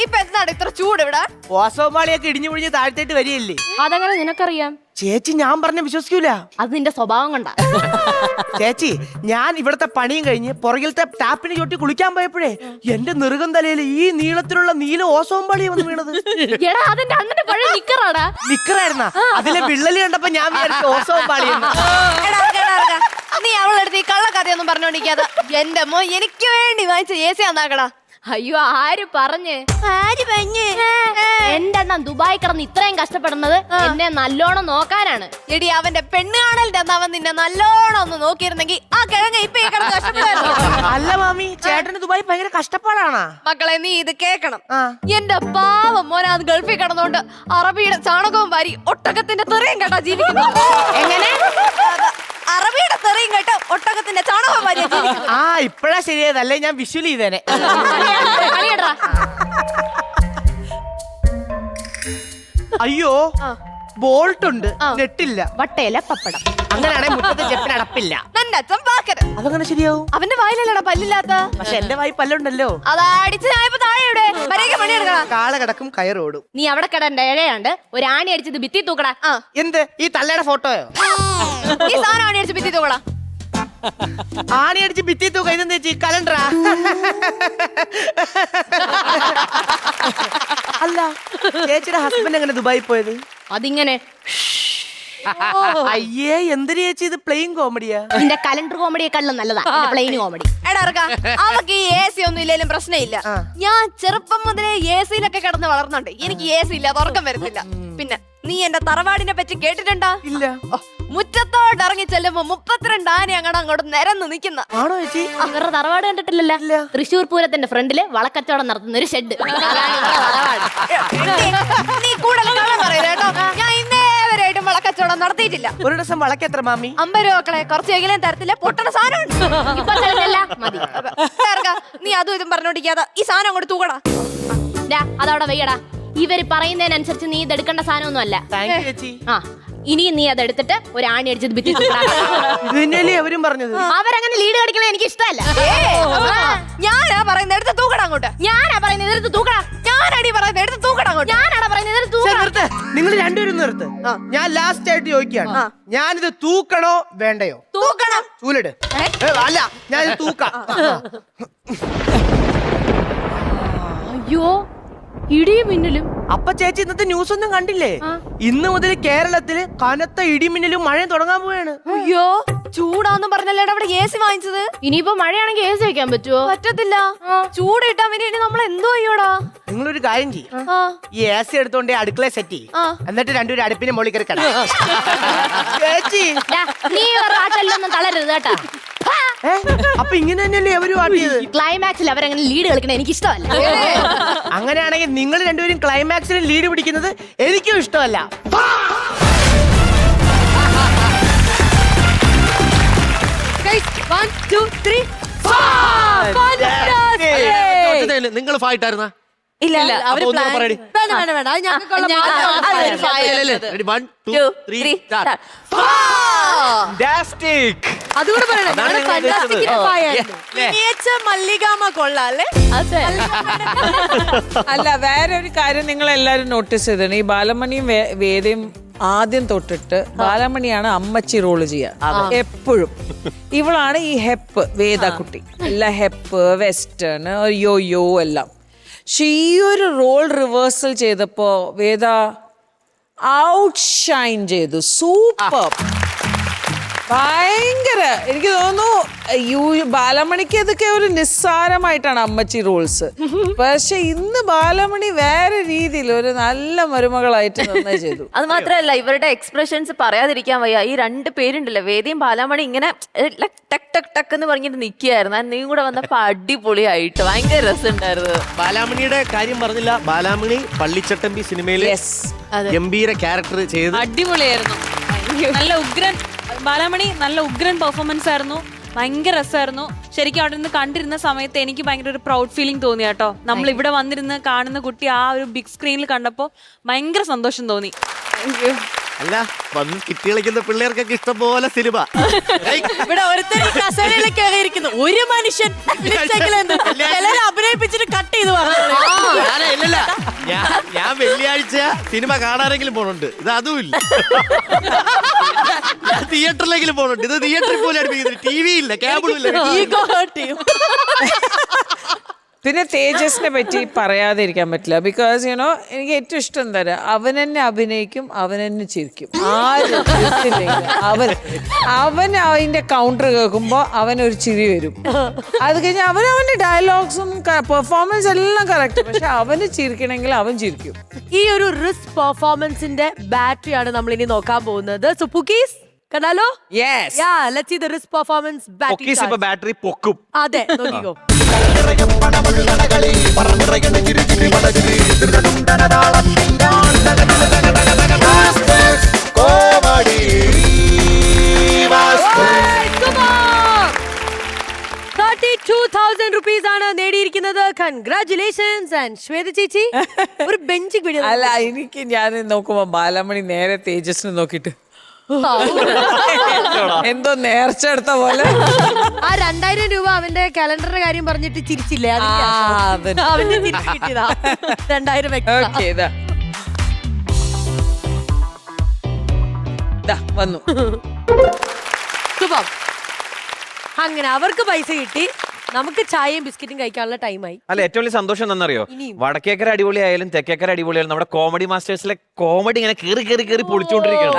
ഇപ്പൊ എന്താണ് ഇത്ര ചൂട് ഇവിടെ? ഓസോമാളിയൊക്കെ ഇടിഞ്ഞു പൊഴിഞ്ഞ് താഴ്ത്തേട്ട് വരികയല്ലേ. അതെങ്ങനെ നിനക്കറിയാം? ചേച്ചി ഞാൻ പറഞ്ഞ വിശ്വസിക്കൂല. അത് നിന്റെ സ്വഭാവം കൊണ്ടാ. ചേച്ചി ഞാൻ ഇവിടത്തെ പണിയും കഴിഞ്ഞ് പുറകിലത്തെ ടാപ്പിന് ചൊട്ടി കുളിക്കാൻ പോയപ്പോഴേ എന്റെ നെറുകം തലയിൽ ഈ നീളത്തിലുള്ള നീല ഓസോമ്പാളി വന്ന് വീണത്. എടാ അതെന്റെ അണ്ണന്റെ പഴയ നിക്കറാടാ. നിക്കറായിരുന്ന അതിലെ വിള്ളല് കണ്ടപ്പോ ഞാൻ വിചാരിച്ചു ഓസോമ്പാളി. നീ അവളെടുത്ത് ഈ കള്ളക്കഥയൊന്നും പറഞ്ഞോണ്ടിരിക്കാതെ എന്റെ മോ എനിക്ക് വേണ്ടി വാങ്ങിച്ച AC നന്നാക്കടാ. അയ്യോ ആര് പറഞ്ഞ് എന്റെ അണ്ണൻ ദുബായി കിടന്ന് ഇത്രയും കഷ്ടപ്പെടുന്നത് എന്നെ നല്ലോണം നോക്കാനാണ്. എടി അവന്റെ പെണ്ണ് കാണലിന്റെ അന്ന് അവൻ നിന്നെ നല്ലോണം ഒന്ന് നോക്കിയിരുന്നെങ്കിൽ ആ കിഴങ്ങ ഇപ്പൊ ഈ കിടന്ന് കഷ്ടപ്പെടായിരുന്നു. അല്ല മാമി, ചേട്ടന് ദുബായ് ഭയങ്കര കഷ്ടപ്പാടാണ്. മക്കളെ നീ ഇത് കേക്കണം. എന്റെ പാവം മോനെ അത് ഗൾഫിൽ കിടന്നോണ്ട് അറബിയുടെ ചാണകവും വാരി ഒട്ടകത്തിന്റെ തെറിയും കേട്ടാ ജീവിക്കുന്നു. എങ്ങനെ? അറബിയുടെ തെറിയും കേട്ട് ഒട്ടകത്തിന്റെ ചാണകവും വാരി ജീവിക്കുന്നു. ആ ഇപ്പഴാ ശരിയായതല്ലേ, ഞാൻ വിഷ്വൽ ചെയ്തേനെ. കളിയടാ. അയ്യോ, ബോൾട്ട് ഉണ്ട്, നെട്ടില്ല. വട്ടയില പപ്പടം. അങ്ങനെയാണെങ്കിൽ മുറ്റത്ത് ചെപ്പിന് അടപ്പില്ല. നന്റെ അച്ഛൻ പാക്കര്. അതങ്ങനെ ശരിയാവും. അവന്റെ വായിലല്ലടാ പല്ലില്ലാത്ത. പക്ഷെ എന്റെ വായി പല്ലുണ്ടല്ലോ. അതാ അടിച്ച് ഞാനിപ്പോ താഴെ ഇവിടെ വരേക്ക് പണിയെടുക്കണം. കാള കിടക്കും കയറോടും. നീ അവിടെ കിടണ്ട ഇഴയാണ്ട് ഒരു ആണി അടിച്ചത് ഭിത്തി തൂക്കടാ. എന്ത് ഈ തള്ളയുടെ ഫോട്ടോയോ? ഈ സാധനം ആണി അടിച്ച് ഭിത്തി തൂക്കടാ. ആണി അടിച്ച് ഭിത്തി തൂക്ക. ഇതെന്താ ചേച്ചി, കലണ്ടറാ? അല്ല, ചേച്ചിയുടെ ഹസ്ബൻഡ് എങ്ങനെ ദുബായി പോയത്? അതിങ്ങനെ അയ്യേ, എന്തിനു ചേച്ചി ഇത് പ്ലെയിൻ കോമഡിയാ? നിന്റെ കലണ്ടർ കോമഡിയെക്കാളും നല്ലതാ പ്ലെയിൻ കോമഡി. എടാ അവക്ക് ഈ AC ഒന്നും ഇല്ലേലും പ്രശ്നമില്ല. ഞാൻ ചെറുപ്പം മുതലേ AC-ലൊക്കെ കിടന്ന് വളർന്നുണ്ട്. എനിക്ക് AC ഇല്ലാതെ ഉറക്കം വരത്തില്ല. പിന്നെ നീ എന്റെ തറവാടിനെ പറ്റി കേട്ടിട്ടുണ്ടാ? ഇല്ല. മുറ്റത്തോട്ട് ഇറങ്ങി ചെല്ലുമ്പോ 32 ആന അങ്ങോട്ട് നിരന്ന് നിക്കുന്ന. ആണോ ചേച്ചി? അവരുടെ തറവാട് കണ്ടിട്ടില്ലല്ലോ? തൃശ്ശൂർ പൂരത്തിന്റെ ഫ്രണ്ടില് വളക്കച്ചവടം നടത്തുന്ന ഒരു ഷെഡ്. നീ കൂടുതൽ കള്ളം പറയില്ല കേട്ടോ. ഞാൻ ഇന്നേ വരെയായിട്ടും വളക്കച്ചവടം നടത്തിയിട്ടില്ല. ഒരു ദിവസം വളക്ക് എത്ര മാമി? 50 രൂപ മക്കളെ, കുറച്ചെങ്കിലും തരത്തില്ല. പൊട്ടണ സാധനം ഇപ്പൊ തരുന്നില്ല, മതി. നീ അതും ഇതും പറഞ്ഞോണ്ടിരിക്കാതെ ഈ സാധനം അങ്ങോട്ട് തൂക്കടാ. അതവിടെ വെയ്യടാ. ഇവര് പറയുന്നതിനനുസരിച്ച് നീ ഇതെടുക്കേണ്ട സാധനമൊന്നും അല്ല. ചേച്ചി, ആ ഇനിയും നീ അതെടുത്തിട്ട് ഒരു ആണി അടിച്ചത് ഭിത്തി ഇത് തന്നെയല്ലേ അവരും പറഞ്ഞത്? അവരങ്ങനെ ലീഡ് കളിക്കണേ എനിക്ക് ഇഷ്ടമല്ല. ഞാനാ പറയുന്നത് എടുത്ത് തൂക്കടാ അങ്ങോട്ട്. ഞാനാ പറയുന്നത് എടുത്ത് തൂക്കടാ. ഞാനടി പറയുന്നത് എടുത്ത് തൂക്കടാ അങ്ങോട്ട്. ഞാനാണ് പറയുന്നത് എടുത്ത് തൂക്കടാ. നിങ്ങൾ രണ്ടുപേരും നിർത്ത്. ഞാൻ ലാസ്റ്റ് ആയിട്ട് ചോദിക്കുകയാണ്, ഞാനിത് തൂക്കണോ വേണ്ടയോ? തൂക്കണം. ചൂലിട്. അല്ല, ഞാനിത് തൂക്കാം. അയ്യോ, ഇടിയും മിന്നലും. അപ്പൊ ചേച്ചി ഇന്നത്തെ ന്യൂസ് ഒന്നും കണ്ടില്ലേ? ഇന്ന് മുതൽ കേരളത്തില് കനത്ത ഇടിമിന്നലും മഴയും തുടങ്ങാൻ പോവാണ്. അയ്യോ, ചൂടാന്നും പറഞ്ഞല്ലേ അവിടെ AC വാങ്ങിച്ചത്. ഇനിയിപ്പോ മഴയാണെങ്കിൽ AC വെക്കാൻ പറ്റുമോ? പറ്റത്തില്ല. ചൂട് കിട്ടാൻ വേണ്ടി ഇനി നമ്മൾ എന്തോ അയ്യോടാ. നിങ്ങളൊരു കാര്യം ചെയ്യും, ഈ AC എടുത്തോണ്ട് അടുക്കള സെറ്റ് ചെയ്യും, എന്നിട്ട് രണ്ടുപേരും അടുപ്പിന്റെ മുകളിൽ കയറി കിടക്കും. ചേച്ചി, നീ ആട്ടല്ലൊന്നും തളരരുത് കേട്ടാ. അപ്പൊ ഇങ്ങനെ തന്നെയല്ലേ അവരും ആട്ടിയത്? ക്ലൈമാക്സിൽ അവരങ്ങനെ ലീഡ് കളിക്കണ എനിക്ക് ഇഷ്ടമല്ല. അങ്ങനെയാണെങ്കിൽ നിങ്ങൾ രണ്ടുപേരും ക്ലൈമാക്സിന് ലീഡ് പിടിക്കുന്നത് എനിക്കും ഇഷ്ടമല്ല. നിങ്ങൾ ഫൈറ്റായിരുന്ന? ഇല്ല, അവര് പറയടി. വേണ്ട, അത് ഞങ്ങൾക്കുള്ള അതുകൂടെ പറയണം. മല്ലികാമ കൊള്ളാം അല്ലേ? അല്ല, വേറെ ഒരു കാര്യം നിങ്ങൾ എല്ലാരും നോട്ടീസ് ചെയ്തതാണ്. ഈ ബാലമണിയും വേദയും ആദ്യം തൊട്ടിട്ട് ബാലമണിയാണ് അമ്മച്ചി റോള് ചെയ്യുക എപ്പോഴും. ഇവളാണ് ഈ ഹെപ്പ്, വേദ കുട്ടി. എല്ലാ ഹെപ്പ്, വെസ്റ്റേൺ, യോയോ എല്ലാം. പക്ഷെ ഈ ഒരു റോൾ റിവേഴ്സൽ ചെയ്തപ്പോ വേദ ഔട്ട് ഷൈൻ ചെയ്തു. സൂപ്പർ, ഭയങ്കര. എനിക്ക് തോന്നുന്നു ബാലമണിക്ക് ഇതൊക്കെ ഒരു നിസ്സാരമായിട്ടാണ് അമ്മച്ചി റോൾസ്. പക്ഷെ ഇന്ന് ബാലമണി വേറെ രീതിയിൽ ഒരു നല്ല മരുമകളായിട്ട് നന്നായി ചെയ്തു. അത് മാത്രമല്ല, ഇവരുടെ എക്സ്പ്രഷൻസ് പറയാതിരിക്കാൻ വയ്യ. ഈ 2 പേരുണ്ടല്ലോ, വേദിയും ബാലാമണി, ഇങ്ങനെ ടക്ക് ടക്ക് ടക്ക് എന്ന് പറഞ്ഞിട്ട് നിൽക്കുകയായിരുന്നു. നീയും കൂടെ വന്നപ്പോ അടിപൊളിയായിട്ട് ഭയങ്കര രസമുണ്ടായിരുന്നു. ബാലാമണിയുടെ കാര്യം പറഞ്ഞില്ല. ബാലാമണി പള്ളിച്ചട്ടമ്പി സിനിമയിലെ ഗംഭീര ക്യാരക്ടർ ചെയ്ത് അടിപൊളിയായിരുന്നു. നല്ല ഉഗ്രൻ ബാലാമണി, നല്ല ഉഗ്രൻ പെർഫോമൻസ് ആയിരുന്നു. ഭയങ്കര രസമായിരുന്നു. ശരിക്കും അവിടെ നിന്ന് കണ്ടിരുന്ന സമയത്ത് എനിക്ക് ഭയങ്കര ഒരു പ്രൗഡ് ഫീലിംഗ് തോന്നി കേട്ടോ. നമ്മൾ ഇവിടെ വന്നിരുന്ന് കാണുന്ന കുട്ടി ആ ഒരു ബിഗ് സ്ക്രീനിൽ കണ്ടപ്പോ ഭയങ്കര സന്തോഷം തോന്നി. അല്ല, വന്ന് കിട്ടി കളിക്കുന്ന പിള്ളേർക്കൊക്കെ ഇഷ്ടം പോലെ സിനിമ. ഇവിടെ ഒരുത്തൻ കസേരയിലേക്ക് കയറിയിരിക്കുന്നു, ഒരു മനുഷ്യൻ അഭിനയിപ്പിച്ചിട്ട് കട്ട് ചെയ്ത് ഇല്ല, ഞാൻ വെള്ളിയാഴ്ച സിനിമ കാണാനെങ്കിലും പോണുണ്ട്. ഇത് അതും ഇല്ല. തിയേറ്ററിലെങ്കിലും പോണുണ്ട്. ഇത് തിയേറ്ററിൽ പോലും അടുപ്പിക്കുന്നത്. TV ഇല്ല, കേബിളും ഇല്ല. പിന്നെ തേജസിനെ പറ്റി പറയാതിരിക്കാൻ പറ്റില്ല. ബിക്കോസ് യുനോ എനിക്ക് ഏറ്റവും ഇഷ്ടം എന്താ പറയുക, അവൻ തന്നെ അഭിനയിക്കും, അവൻ തന്നെ ചിരിക്കും. ആരും ചിരിച്ചില്ലെങ്കിൽ അവൻ അതിന്റെ കൗണ്ടർ കേൾക്കുമ്പോൾ അവനൊരു ചിരി വരും. അത് കഴിഞ്ഞാൽ അവന്റെ ഡയലോഗ്സും പെർഫോമൻസ് എല്ലാം കറക്റ്റ്. പക്ഷെ അവന് ചിരിക്കണമെങ്കിൽ അവൻ ചിരിക്കും. ഈ ഒരു റിസ്ക് പെർഫോമൻസിന്റെ ബാറ്ററിയാണ് നമ്മൾ ഇനി നോക്കാൻ പോകുന്നത്. സോ പുക്കീസ് കണ്ടാലോ? Yes. Ya, let's see the risk performance battery. ഇപ്പൊ ബാറ്ററി പൊക്കും. അതെ, നോക്കിക്കോ. ₹32,000 ആണ് നേടിയിരിക്കുന്നത്. കൺഗ്രാറ്റുലേഷൻസ്. ആൻഡ് ശ്വേത ചേച്ചി ഒരു ബെഞ്ച് വീഡിയോ. അല്ല, എനിക്ക് ഞാൻ നോക്കുമ്പോ ബാലമണി നേരെ തേജസ്സിനെ നോക്കിട്ട് എന്തോ നേർച്ച എടുത്ത പോലെ. ആ ₹2,000 അവന്റെ കാലണ്ടറിന്റെ കാര്യം പറഞ്ഞിട്ട് ചിരിച്ചില്ലേ? അവന്റെ ചിരിച്ച് കിട്ടിയതാ 2,000 extra. വന്നു. ശുഭം. അങ്ങനെ അവർക്ക് പൈസ കിട്ടി, നമുക്ക് ചായയും ബിസ്ക്കറ്റും കഴിക്കാനുള്ള ടൈമായി. അല്ല, ഏറ്റവും വലിയ സന്തോഷം എന്താണെന്നറിയോ? വടക്കേക്കര അടിപൊളിയായാലും തെക്കേക്കര അടിപൊളിയായാലും നമ്മുടെ കോമഡി മാസ്റ്റേഴ്സിലെ കോമഡി ഇങ്ങനെ കേറി പൊളിച്ചുകൊണ്ടിരിക്കുകയാണ്.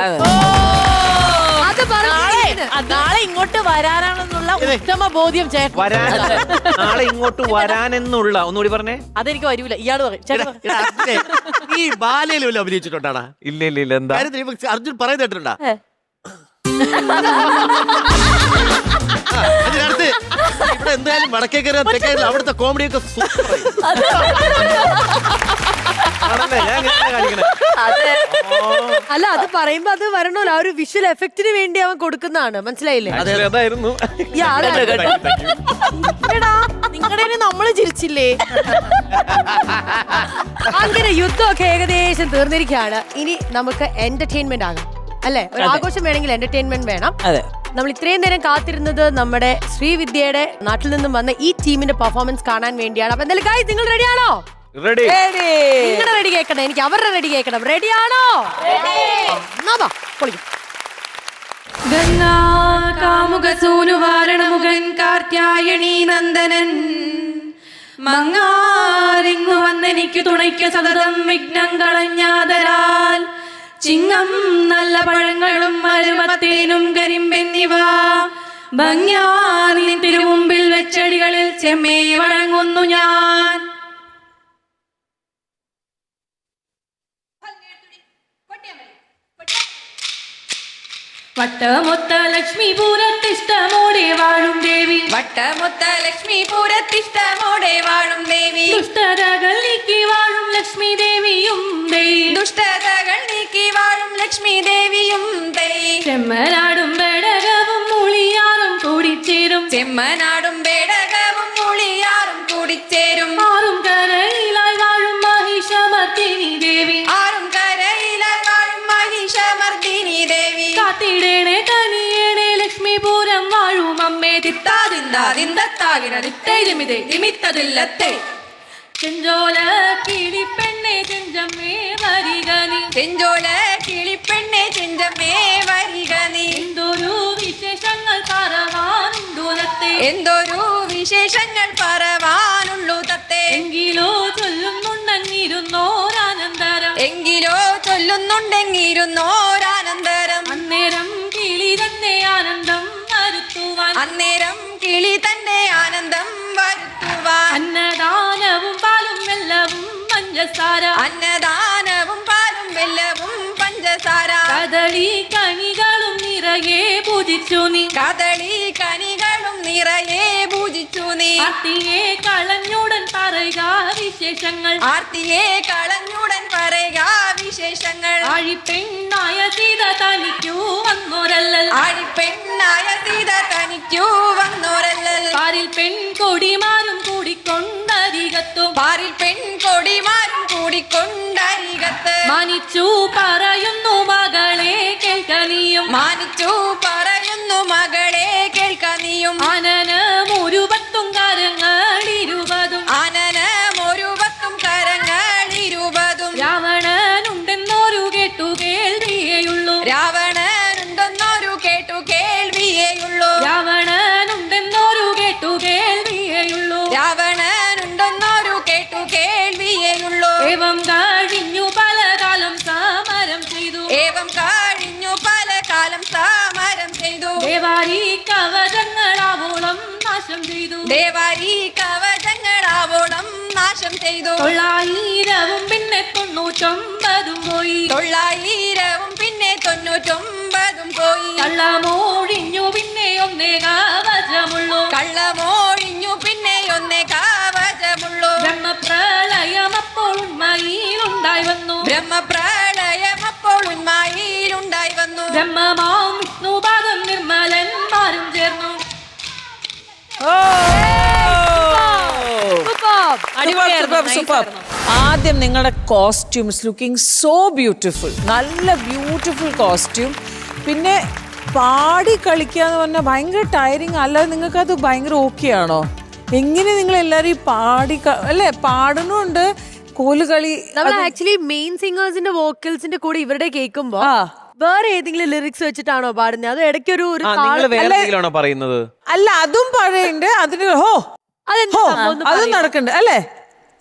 നാളെ ഇങ്ങോട്ട് വരാനാണെന്നുള്ള ഉത്തമ ബോധ്യം ചേട്ടൻ. നാളെ ഇങ്ങോട്ട് വരാനെന്നുള്ള ഒന്നുകൂടി പറഞ്ഞേ. അതെനിക്ക് വരൂല, ഇയാള് പറയും. ഈ ബാലയിലും അഭിനയിച്ചിട്ടുണ്ടാ? ഇല്ല ഇല്ല ഇല്ല. എന്താ അർജുൻ പറയുന്ന കേട്ടിട്ടുണ്ടാ? അതിനടുത്ത് ഇവിടെ എന്തായാലും വടക്കേക്കര തെക്കേക്കര അവിടുത്തെ കോമഡിയൊക്കെ അല്ല, അത് പറയുമ്പോ അത് വരണല്ലോ, ആ ഒരു വിഷ്വൽ എഫക്റ്റിന് വേണ്ടി അവൻ കൊടുക്കുന്നതാണ്. മനസ്സിലായില്ലേ? അതായിരുന്നു. നിങ്ങളുടെ നമ്മള് ചിരിച്ചില്ലേ? അങ്ങനെ യുദ്ധമൊക്കെ ഏകദേശം തീർന്നിരിക്കുകയാണ്. ഇനി നമുക്ക് എന്റർടൈൻമെന്റ് ആകാം അല്ലെ? ഒരു ആഘോഷം വേണമെങ്കിൽ എന്റർടൈൻമെന്റ് വേണം. നമ്മൾ ഇത്രയും നേരം കാത്തിരുന്നത് നമ്മുടെ ശ്രീവിദ്യയുടെ നാട്ടിൽ നിന്നും വന്ന ഈ ടീമിന്റെ പെർഫോമൻസ് കാണാൻ വേണ്ടിയാണ്. അപ്പൊ എന്തായാലും ഗായ്സ്, നിങ്ങൾ റെഡിയാണോ? നിങ്ങളുടെ റെഡി കേൾക്കണം, എനിക്ക് അവരുടെ റെഡി കേൾക്കണം. റെഡിയാണോ? ഗംഗാ കാമുക സൂനുവാരണമുഖൻ കാർത്യായണീ നന്ദനൻ മങ്ങാരിങ്ങു വന്നെനിക്ക് തുണയ്ക്ക് സതതം വിഘ്നം കളഞ്ഞാതരാൽ ചിങ്ങം നല്ല പഴങ്ങളും മരുമത്തേനും കരിമ്പെന്നിവ ഭംഗ്യാനിൻ തിരുമുമ്പിൽ വെച്ചടികളിൽ ചെമ്മേ വഴങ്ങുന്നു ഞാൻ. വട്ടമൊത്ത ലക്ഷ്മി പൂരത്തിഷ്ടമോടെ വാഴും ദേവി, വട്ടമൊത്ത ലക്ഷ്മി പൂരത്തിഷ്ടമോടെ വാഴും ദേവി, ദുഷ്ടതകൾ നീക്കി വാഴും ലക്ഷ്മി ദേവിയും ദേവി, ദുഷ്ടതകൾ നീക്കി വാഴും ലക്ഷ്മി ദേവിയും ദേവി. ചെമ്മനാടും ബേടകവും മൂളിയാറും കൂടിച്ചേരും, ചെമ്മനാടും ബേടകവും മൂളിയാറും കൂടിച്ചേരും. ആറും കരയിലായി വാഴും മഹിഷമർദ്ദിനി ദേവി, ആറും കരയിലായി വാഴും മഹിഷമർദ്ദിനി ദേവി. കാത്തിടേണേ കനിയേണേ ലക്ഷ്മിപൂരം വാഴും അമ്മേ, തിത്താതിന്താതിന്തത്താകിട തിത്തൈമിതേ നിമിത്തതില്ലത്തെ. ചെഞ്ചോല കിളിപ്പെണ്ണെ ചെഞ്ചമ്മേ വരികനി, ചെഞ്ചോല കിളിപ്പെണ്ണെ ചെഞ്ചമ്മേ വരികനി. എന്തൊരു വിശേഷങ്ങൾ പറവാനുണ്ടു തത്തേ, എന്തൊരു വിശേഷങ്ങൾ പറവാനുള്ളൂ തത്തേ. എങ്കിലോ ചൊല്ലുന്നുണ്ടെങ്ങിരുന്നോരാനന്തരം, എങ്കിലോ ചൊല്ലുന്നുണ്ടെങ്ങിരുന്നോരാനന്തരം. അന്നേരം കിളി തന്നെ ആനന്ദം വരുത്തുവാൻ, അന്നേരം കിളി തന്നെ ആനന്ദം വരുത്തുവാൻ. അന്നദാനവും പാലും വെല്ലവും പഞ്ചസാര, അന്നദാനവും പാലും വെല്ലവും പഞ്ചസാര. കദളി കനികളും നിറയെ പൂജിച്ചു നീ, കദളി കനികളും നിറയെ പൂജിച്ചു നീ. ആർത്തിയെ കളഞ്ഞുടൻ പറയുക വിശേഷങ്ങൾ, ആർത്തിയെ കളഞ്ഞുടൻ പറയുക വിശേഷങ്ങൾ. ആഴിപ്പെണ്ണായ സീത തനിക്കു വന്നോരല്ലൽ, ആഴിപ്പെണ്ണായ സീത തനിക്കു വന്നോരല്ലൽ. പാരിൽ പെൺകൊടിമാരും കൂടിക്കൊണ്ടരികത്തും, പാരിൽ പെൺകൊടിമാരും കൂടിക്കൊണ്ടരികത്ത്. മാനിച്ചു പറയുന്നു മകളെ കേൾക്കനിയും, മാനിച്ചു പറയുന്നു മകളെ കേൾക്കനിയും. ആനനമൊരു പത്തും കരങ്ങൾ 20, ആനനമൊരു പത്തും കരങ്ങൾ 20. രാവണനുണ്ടെന്നൊരു കേട്ടു കേൾവിയേയുള്ളൂ, രാവണനുണ്ടെന്നൊരു കേട്ടു കേൾവിയേയുള്ളൂ, രാവണനുണ്ടെന്നൊരു കേട്ടു കേൾവിയേയുള്ളൂ, രാവണനുണ്ടെന്നൊരു ദേവാരി കവചങ്ങളാവോളം നാശം ചെയ്തു. ദേവാരി കവചങ്ങളാവോളം നാശം ചെയ്തു. 900 പിന്നെ 99 പോയി. 900 പിന്നെ 99 പോയി. കള്ളമോഴിഞ്ഞു പിന്നെ ഒന്നേ കവചമുള്ളൂ. കള്ളമോഴിഞ്ഞു പിന്നെ ഒന്നേ കവചമുള്ളൂ. ബ്രഹ്മപ്രളയം അപ്പോൾ ഉണ്മയിലുണ്ടായി വന്നു. ബ്രഹ്മപ്രളയം അപ്പോൾ ഉന്മായിലുണ്ടായി വന്നു. ബ്രഹ്മമാം വിഷ്ണുപാദം നിർമ്മലന്മാരും ചേർന്നു. ആദ്യം നിങ്ങളുടെ കോസ്റ്റ്യൂംസ് ലുക്കിംഗ് സോ ബ്യൂട്ടിഫുൾ, നല്ല ബ്യൂട്ടിഫുൾ കോസ്റ്റ്യൂം. പിന്നെ പാടി കളിക്കുക എന്ന് പറഞ്ഞാൽ ഭയങ്കര ടയറിങ്, അല്ലാതെ നിങ്ങൾക്ക് അത് ഭയങ്കര ഓക്കെ ആണോ? എങ്ങനെ നിങ്ങൾ എല്ലാരും ഈ പാടി അല്ലേ പാടുന്നുണ്ട് കോലുകളി? നമ്മൾ ആക്ച്വലി മെയിൻ സിംഗേഴ്സിന്റെ വോക്കൽസിന്റെ കൂടെ ഇവരുടെ കേൾക്കുമ്പോ വേറെ ഏതെങ്കിലും ലിറിക്സ് വെച്ചിട്ടാണോ പാടുന്നത്? അത് ഇടയ്ക്കൊരു പറയുന്നത് അല്ല, അതും പാടുന്നുണ്ട് അതിന്. അതും നടക്കുന്നുണ്ട് അല്ലേ?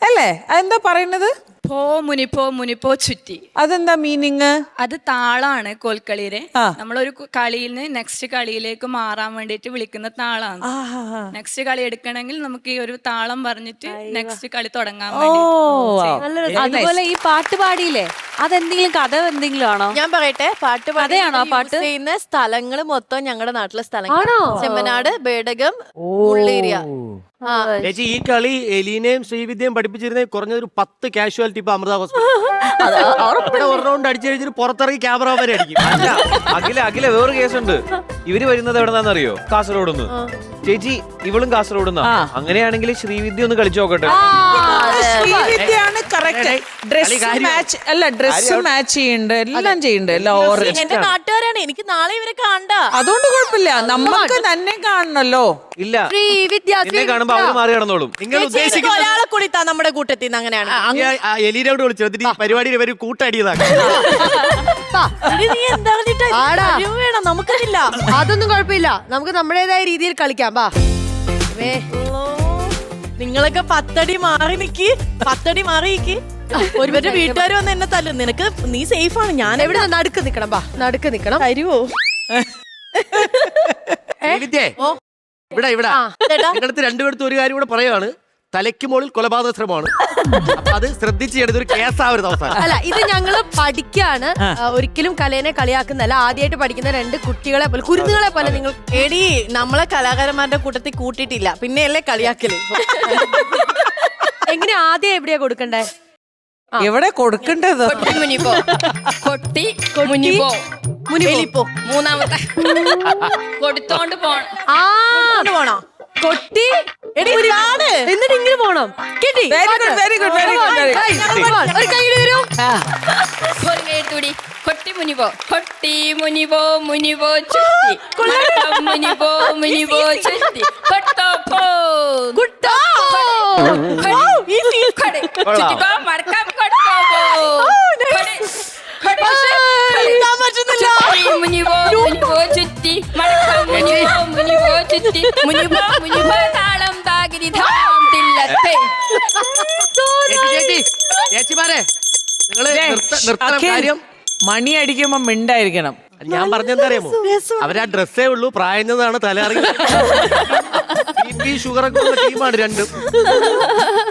അല്ലേ, അതെന്താ പറയുന്നത്? പോ മുനിപ്പോ ചുറ്റി. അതെന്താ മീനിങ്? അത് താളാണ് കോൽക്കളിയുടെ. നമ്മളൊരു കളിയിൽ നിന്ന് നെക്സ്റ്റ് കളിയിലേക്ക് മാറാൻ വേണ്ടിട്ട് വിളിക്കുന്ന താളാണ്. നെക്സ്റ്റ് കളി എടുക്കണമെങ്കിൽ നമുക്ക് ഈ ഒരു താളം പറഞ്ഞിട്ട് നെക്സ്റ്റ് കളി തുടങ്ങാൻ വേണ്ടി. അതുപോലെ ഈ പാട്ട് പാടിയില്ലേ, അതെന്തെങ്കിലും കഥ എന്തെങ്കിലും ആണോ? ഞാൻ പറയട്ടെ, പാട്ട് കഥയാണോ പാട്ട് ചെയ്യുന്ന സ്ഥലങ്ങൾ മൊത്തം ഞങ്ങളുടെ നാട്ടിലെ സ്ഥലങ്ങൾ. ചെമ്മനാട്, ബേഡകം, ഉള്ളേരിയ. ചേച്ചി ഈ കളി എലീനയും ശ്രീവിദ്യയും പഠിപ്പിച്ചിരുന്ന കുറഞ്ഞൊരു 10 കാഷ്വാലിറ്റി ഇപ്പൊ അമൃത ഹോസ്പിറ്റൽ ഒരു റൗണ്ട് അടിച്ചു കഴിഞ്ഞിട്ട് പുറത്തിറങ്ങി ക്യാമറ വരെ അടിക്കും. അഖില വേറെ കേസുണ്ട്. ഇവര് വരുന്നത് എവിടെന്നാന്നറിയോ? കാസർഗോഡ്. ചേച്ചി ഇവളും കാസർഗോഡ്. അങ്ങനെയാണെങ്കിൽ ശ്രീവിദ്യ ഒന്ന് കളിച്ചു നോക്കട്ടെ. ശ്രീവിദ്യയാണ് കറക്റ്റ്. ഡ്രസ് മാച്ച് ചെയ്യുന്നുണ്ട്, എല്ലാം ചെയ്യുന്നുണ്ട്. എന്റെ നാട്ടുകാരാണ്, എനിക്ക് നാളെ ഇവരെ കാണണ്ട. അതുകൊണ്ട് കുഴപ്പമില്ല, നമുക്ക് തന്നെ കാണണല്ലോ. ഇല്ല, കാണുമ്പോ അവര് മാറി കിടന്നോളും. നിങ്ങൾ ഉദ്ദേശിക്കുന്ന ഒരാളെ കൂടി താ നമ്മുടെ കൂട്ടത്തിൽ നിന്ന്. അങ്ങനെയാണ് എലീനോട് വിളിച്ചു എന്നിട്ട് ഈ പരിപാടിയിൽ ഇവര് കൂട്ടടിയതാണ്. വേണം നമുക്കതില്ല. അതൊന്നും കുഴപ്പമില്ല, നമുക്ക് നമ്മുടേതായ രീതിയിൽ കളിക്കാം. ബാ നിങ്ങളൊക്കെ 10 അടി മാറി നിക്ക്, 10 അടി മാറി നിക്ക്. ഒരുപാട് വീട്ടുകാർ വന്ന് എന്നെ തല്ലും. നിനക്ക് നീ സേഫ് ആണ്. ഞാൻ എവിടെ നടുക്ക് നിക്കണം. ബാ നടുക്ക് നിക്കണം. തരുവോ? ഇവിടെ നിങ്ങളടുത്ത് രണ്ടുപേർത്തും ഒരു കാര്യം കൂടെ പറയുവാണ്. തലയ്ക്ക് മുകളിൽ കൊലപാതക ശ്രമമാണ്. അപ്പൊ അത് ശ്രദ്ധിച്ച് ചെയ്യണത്, ഒരു കേസാവരുത് അവസാനം. അല്ല, ഇത് ഞങ്ങള് പഠിക്കാണ്, ഒരിക്കലും കലേനെ കളിയാക്കുന്നല്ല. ആദ്യമായിട്ട് പഠിക്കുന്ന 2 കുട്ടികളെ പോലെ, കുരുന്നുകളെ പോലെ. നിങ്ങൾ എടി, നമ്മളെ കലാകാരന്മാരുടെ കൂട്ടത്തിൽ കൂട്ടിയിട്ടില്ല, പിന്നെ അല്ലേ കളിയാക്കല്. എങ്ങനെ ആദ്യം എവിടെയാ കൊടുക്കണ്ടേ? എവിടെ കൊടുക്കേണ്ടത്? മുനിപ്പോ മൂന്നാമത്തെ കൊടുത്തോണ്ട് പോണോ? കൊട്ടി എന്നിട്ട് ഇങ്ങനെ പോണം. കിട്ടി. Very good. ഒരു കൈ തരൂ. കൊട്ടി മുനിപോ ചുറ്റി മുനിപോ ചുറ്റി കൊട്ടോ പോ കുട്ടോ ചുറ്റിക്കോ മടക്കാം കൊട്ടോ പോ മുനിപോ ചുറ്റി മടക്കാം മുനിപോ ചുറ്റി മുനിപോ താളം താകിരി ധാം തില്ലത്തെ. ചേച്ചിമാരെ നിങ്ങള് നിർത്തണം കാര്യം. മണി അടിക്കുമ്പോ മിണ്ടായിരിക്കണം. ഞാൻ പറഞ്ഞെന്താ അറിയാമോ? അവരാ ഡ്രസ്സേ ഉള്ളൂ, പ്രായഞ്ഞതാണ്, തലറിയ ഷുഗറൊക്കെ ഉള്ള ടീമാണ് രണ്ടും.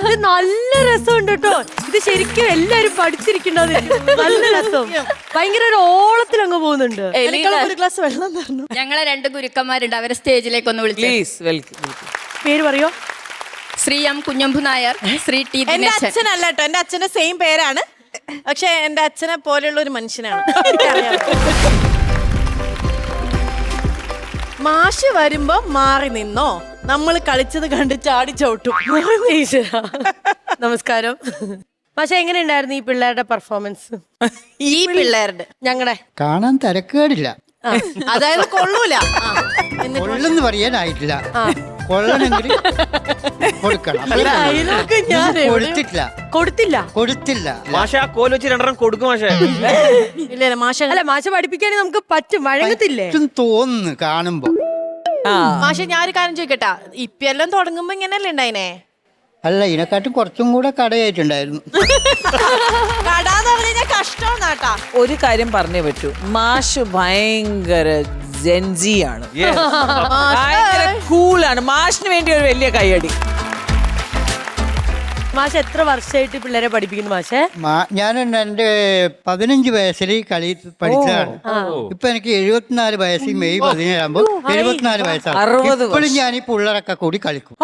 ഇത് നല്ല രസമുണ്ട് കേട്ടോ. ഇത് ശരിക്കും എല്ലാരും പഠിച്ചിരിക്കണ്ടത്. നല്ല രസം, ഭയങ്കര ഒരു ഓളത്തിൽ അങ്ങ് പോകുന്നുണ്ട്. ഒരു ഗ്ലാസ് വെള്ളം തരണം. ഞങ്ങളെ 2 ഗുരുക്കന്മാരുണ്ട്, അവരെ സ്റ്റേജിലേക്ക് ഒന്ന് വിളിച്ചു. പേര് പറയോ? Shri M Kunhambu Nair, Shri T. എന്റെ അച്ഛനല്ല കേട്ടോ, എന്റെ അച്ഛന്റെ സെയിം പേരാണ്, പക്ഷെ എന്റെ അച്ഛനെ പോലെയുള്ള ഒരു മനുഷ്യനാണ്. മാഷ് വരുമ്പോ മാറി നിന്നോ, നമ്മൾ കളിച്ചത് കണ്ട് ചാടി ചവിട്ടും. നമസ്കാരം. പക്ഷെ എങ്ങനെ ഉണ്ടായിരുന്നു ഈ പിള്ളേരുടെ പെർഫോമൻസ്? ഈ പിള്ളേരുടെ ഞങ്ങളുടെ കാണാൻ തിരക്കേടില്ല, അതായത് കൊള്ളൂല. കൊള്ളെന്ന് പറയാനായിട്ടില്ല, കൊള്ളണമെങ്കിൽ കൊടുക്കണം. കൊടുത്തില്ല. മാഷ ആ കോല് വെച്ച് 2 കൊടുക്കും. മാഷ പഠിപ്പിക്കാനും നമുക്ക് പറ്റും, വഴങ്ങത്തില്ലേ തോന്നുന്നു കാണുമ്പോ. മാഷ ഞാൻ ഒരു കാര്യം ചോദിക്കട്ടാ, ഇപ്പെല്ലാം തുടങ്ങുമ്പോ ഇങ്ങനെയല്ലേ ഉണ്ടായിനെ? അല്ല, ഇതിനെക്കാട്ടും കുറച്ചും കൂടെ കടയായിട്ടുണ്ടായിരുന്നു. കടാന്ന് പറഞ്ഞാൽ കഷ്ടം. ഒരു കാര്യം പറഞ്ഞേ പറ്റൂ, മാഷ് ഭയങ്കര ജെൻസി ആണ്. ഭയങ്കര കൂളാണ്. മാഷിന് വേണ്ടി ഒരു വലിയ കൈയടി. മാഷ് എത്ര വർഷമായിട്ട് പിള്ളേരെ പഠിപ്പിക്കുന്നു മാഷേ? ഞാൻ എൻ്റെ 15 വയസ്സിൽ കളി പഠിച്ചതാണ്. ഇപ്പൊ എനിക്ക് 74 വയസ്സിൽ മെയ് 17 ആകുമ്പോൾ 74 വയസ്സാണ്. ഇപ്പോഴും ഞാൻ ഈ പിള്ളേരൊക്കെ കൂടി കളിക്കും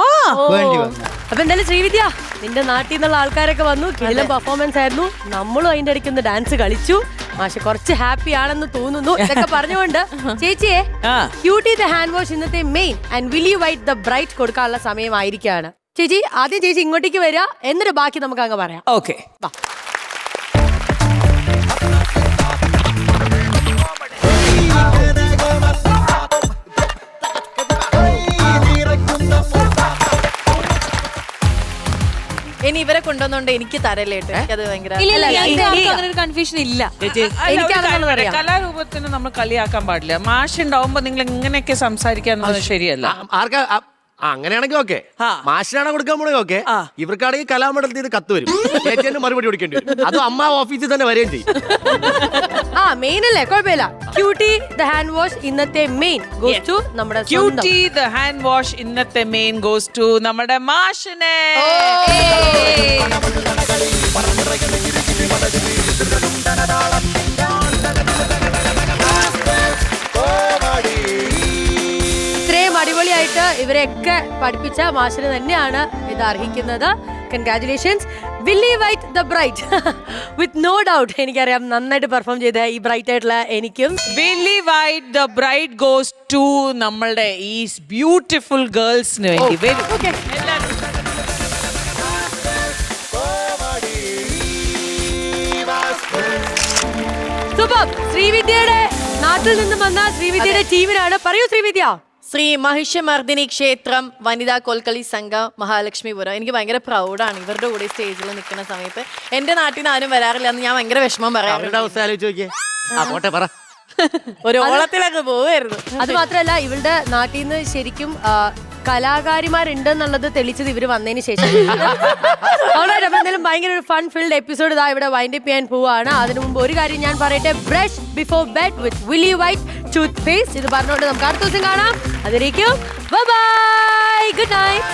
വേണ്ടി വന്നു. അപ്പൊ എന്തായാലും ശ്രീവിദ്യ, നിന്റെ നാട്ടിൽ നിന്നുള്ള ആൾക്കാരൊക്കെ വന്നു, കിടിലം പെർഫോമൻസ് ആയിരുന്നു. നമ്മളും അതിന്റെ ഇടയ്ക്ക് ഒന്ന് ഡാൻസ് കളിച്ചു. മാഷ് കുറച്ച് ഹാപ്പി ആണെന്ന് തോന്നുന്നു. ഇതൊക്കെ പറഞ്ഞുകൊണ്ട് ചേച്ചിയെ ക്യൂട്ടി ദ ഹാൻഡ് വാഷ് ഇന്നത്തെ main and Willy white the bright കൊടുക്കാനുള്ള സമയമായിരിക്കുകയാണ്. ചേച്ചി ആദ്യം ചേച്ചി ഇങ്ങോട്ടേക്ക് വരിക, എന്നിട്ട് ബാക്കി നമുക്ക് അങ്ങ് പറയാം. ഓക്കെ. ഇനി ഇവരെ കൊണ്ടുവന്നോണ്ട് എനിക്ക് തരല്ലേട്ട്. അത് ഭയങ്കര കൺഫ്യൂഷൻ ഇല്ല. കലാരൂപത്തിന് നമ്മൾ കളിയാക്കാൻ പാടില്ല. മാഷ് ഉണ്ടാവുമ്പോ നിങ്ങൾ ഇങ്ങനെയൊക്കെ സംസാരിക്കാന്നുള്ളത് ശരിയല്ല. ആർക്കാ അങ്ങനെയാണെങ്കിൽ ഓക്കെ, മാഷിനാണ് കൊടുക്കാൻ പോണേ ഓക്കെ. ഇവർക്കാണെങ്കിൽ കലാമണ്ഡലത്തിൽ നിന്ന് കത്ത് വരും, ചേച്ചി മറുപടി കൊടുക്കേണ്ടി വരും. അത് അമ്മ ഓഫീസിൽ തന്നെ വരികയും ചെയ്യും. മെയിൻ അല്ലേ, കുഴപ്പമില്ല. ക്യൂട്ടി ദ ഹാൻഡ് വാഷ് ഇന്നത്തെ മെയിൻ ഗോസ് ടു നമ്മുടെ ക്യൂട്ടി ദ ഹാൻഡ് വാഷ് ഇന്നത്തെ മെയിൻ ഗോസ് ടു നമ്മുടെ മാഷിനെ. ഇത്രയും അടിപൊളിയായിട്ട് ഇവരെയൊക്കെ പഠിപ്പിച്ച മാഷിന് തന്നെയാണ് ഇത് അർഹിക്കുന്നത്. Congratulations. Willy white the bright with no doubt എനിക്കറിയാം നന്നായിട്ട് പെർഫോം ചെയ്ത ഈ ബ്രൈറ്റ് ആയിട്ടുള്ള എനിക്കും. Willy white the bright goes to നമ്മളുടെ ഈ ബ്യൂട്ടിഫുൾ ഗേൾസിന് വേണ്ടി വരും. സൂപ്പർ. ശ്രീവിദ്യയുടെ നാട്ടിൽ നിന്നും വന്ന ശ്രീവിദ്യയുടെ ടീമിനാണ്. പറയൂ ശ്രീവിദ്യ. ശ്രീ മഹിഷമർദിനി ക്ഷേത്രം വനിതാ കോൽക്കളി സംഘം മഹാലക്ഷ്മിപുരം. എനിക്ക് ഭയങ്കര പ്രൗഡാണ് ഇവരുടെ കൂടെ സ്റ്റേജിൽ നിൽക്കുന്ന സമയത്ത്. എന്റെ നാട്ടിൽ നിന്ന് ആരും വരാറില്ല എന്ന് ഞാൻ ഭയങ്കര വിഷമം പറയാം. ഒരു ഓളത്തിലൊക്കെ പോവായിരുന്നു. അത് മാത്രല്ല ഇവളുടെ നാട്ടിൽ നിന്ന് ശരിക്കും കലാകാരിമാരുണ്ടെന്നുള്ളത് തെളിച്ചത് ഇവര് വന്നതിന് ശേഷം. എന്തായാലും ഭയങ്കര ഒരു ഫൺ ഫിൽഡ് എപ്പിസോഡ് ഇതാ ഇവിടെ വൈൻഡ് അപ്പ് ചെയ്യാൻ പോവാണ്. അതിനു മുമ്പ് ഒരു കാര്യം ഞാൻ പറയട്ടെ, brush before bed with Willy White tooth paste. ഇത് പറഞ്ഞുകൊണ്ട് നമുക്ക് അടുത്ത ദിവസം കാണാം. അതിലേക്കും ബൈ ബൈ, ഗുഡ് നൈറ്റ്.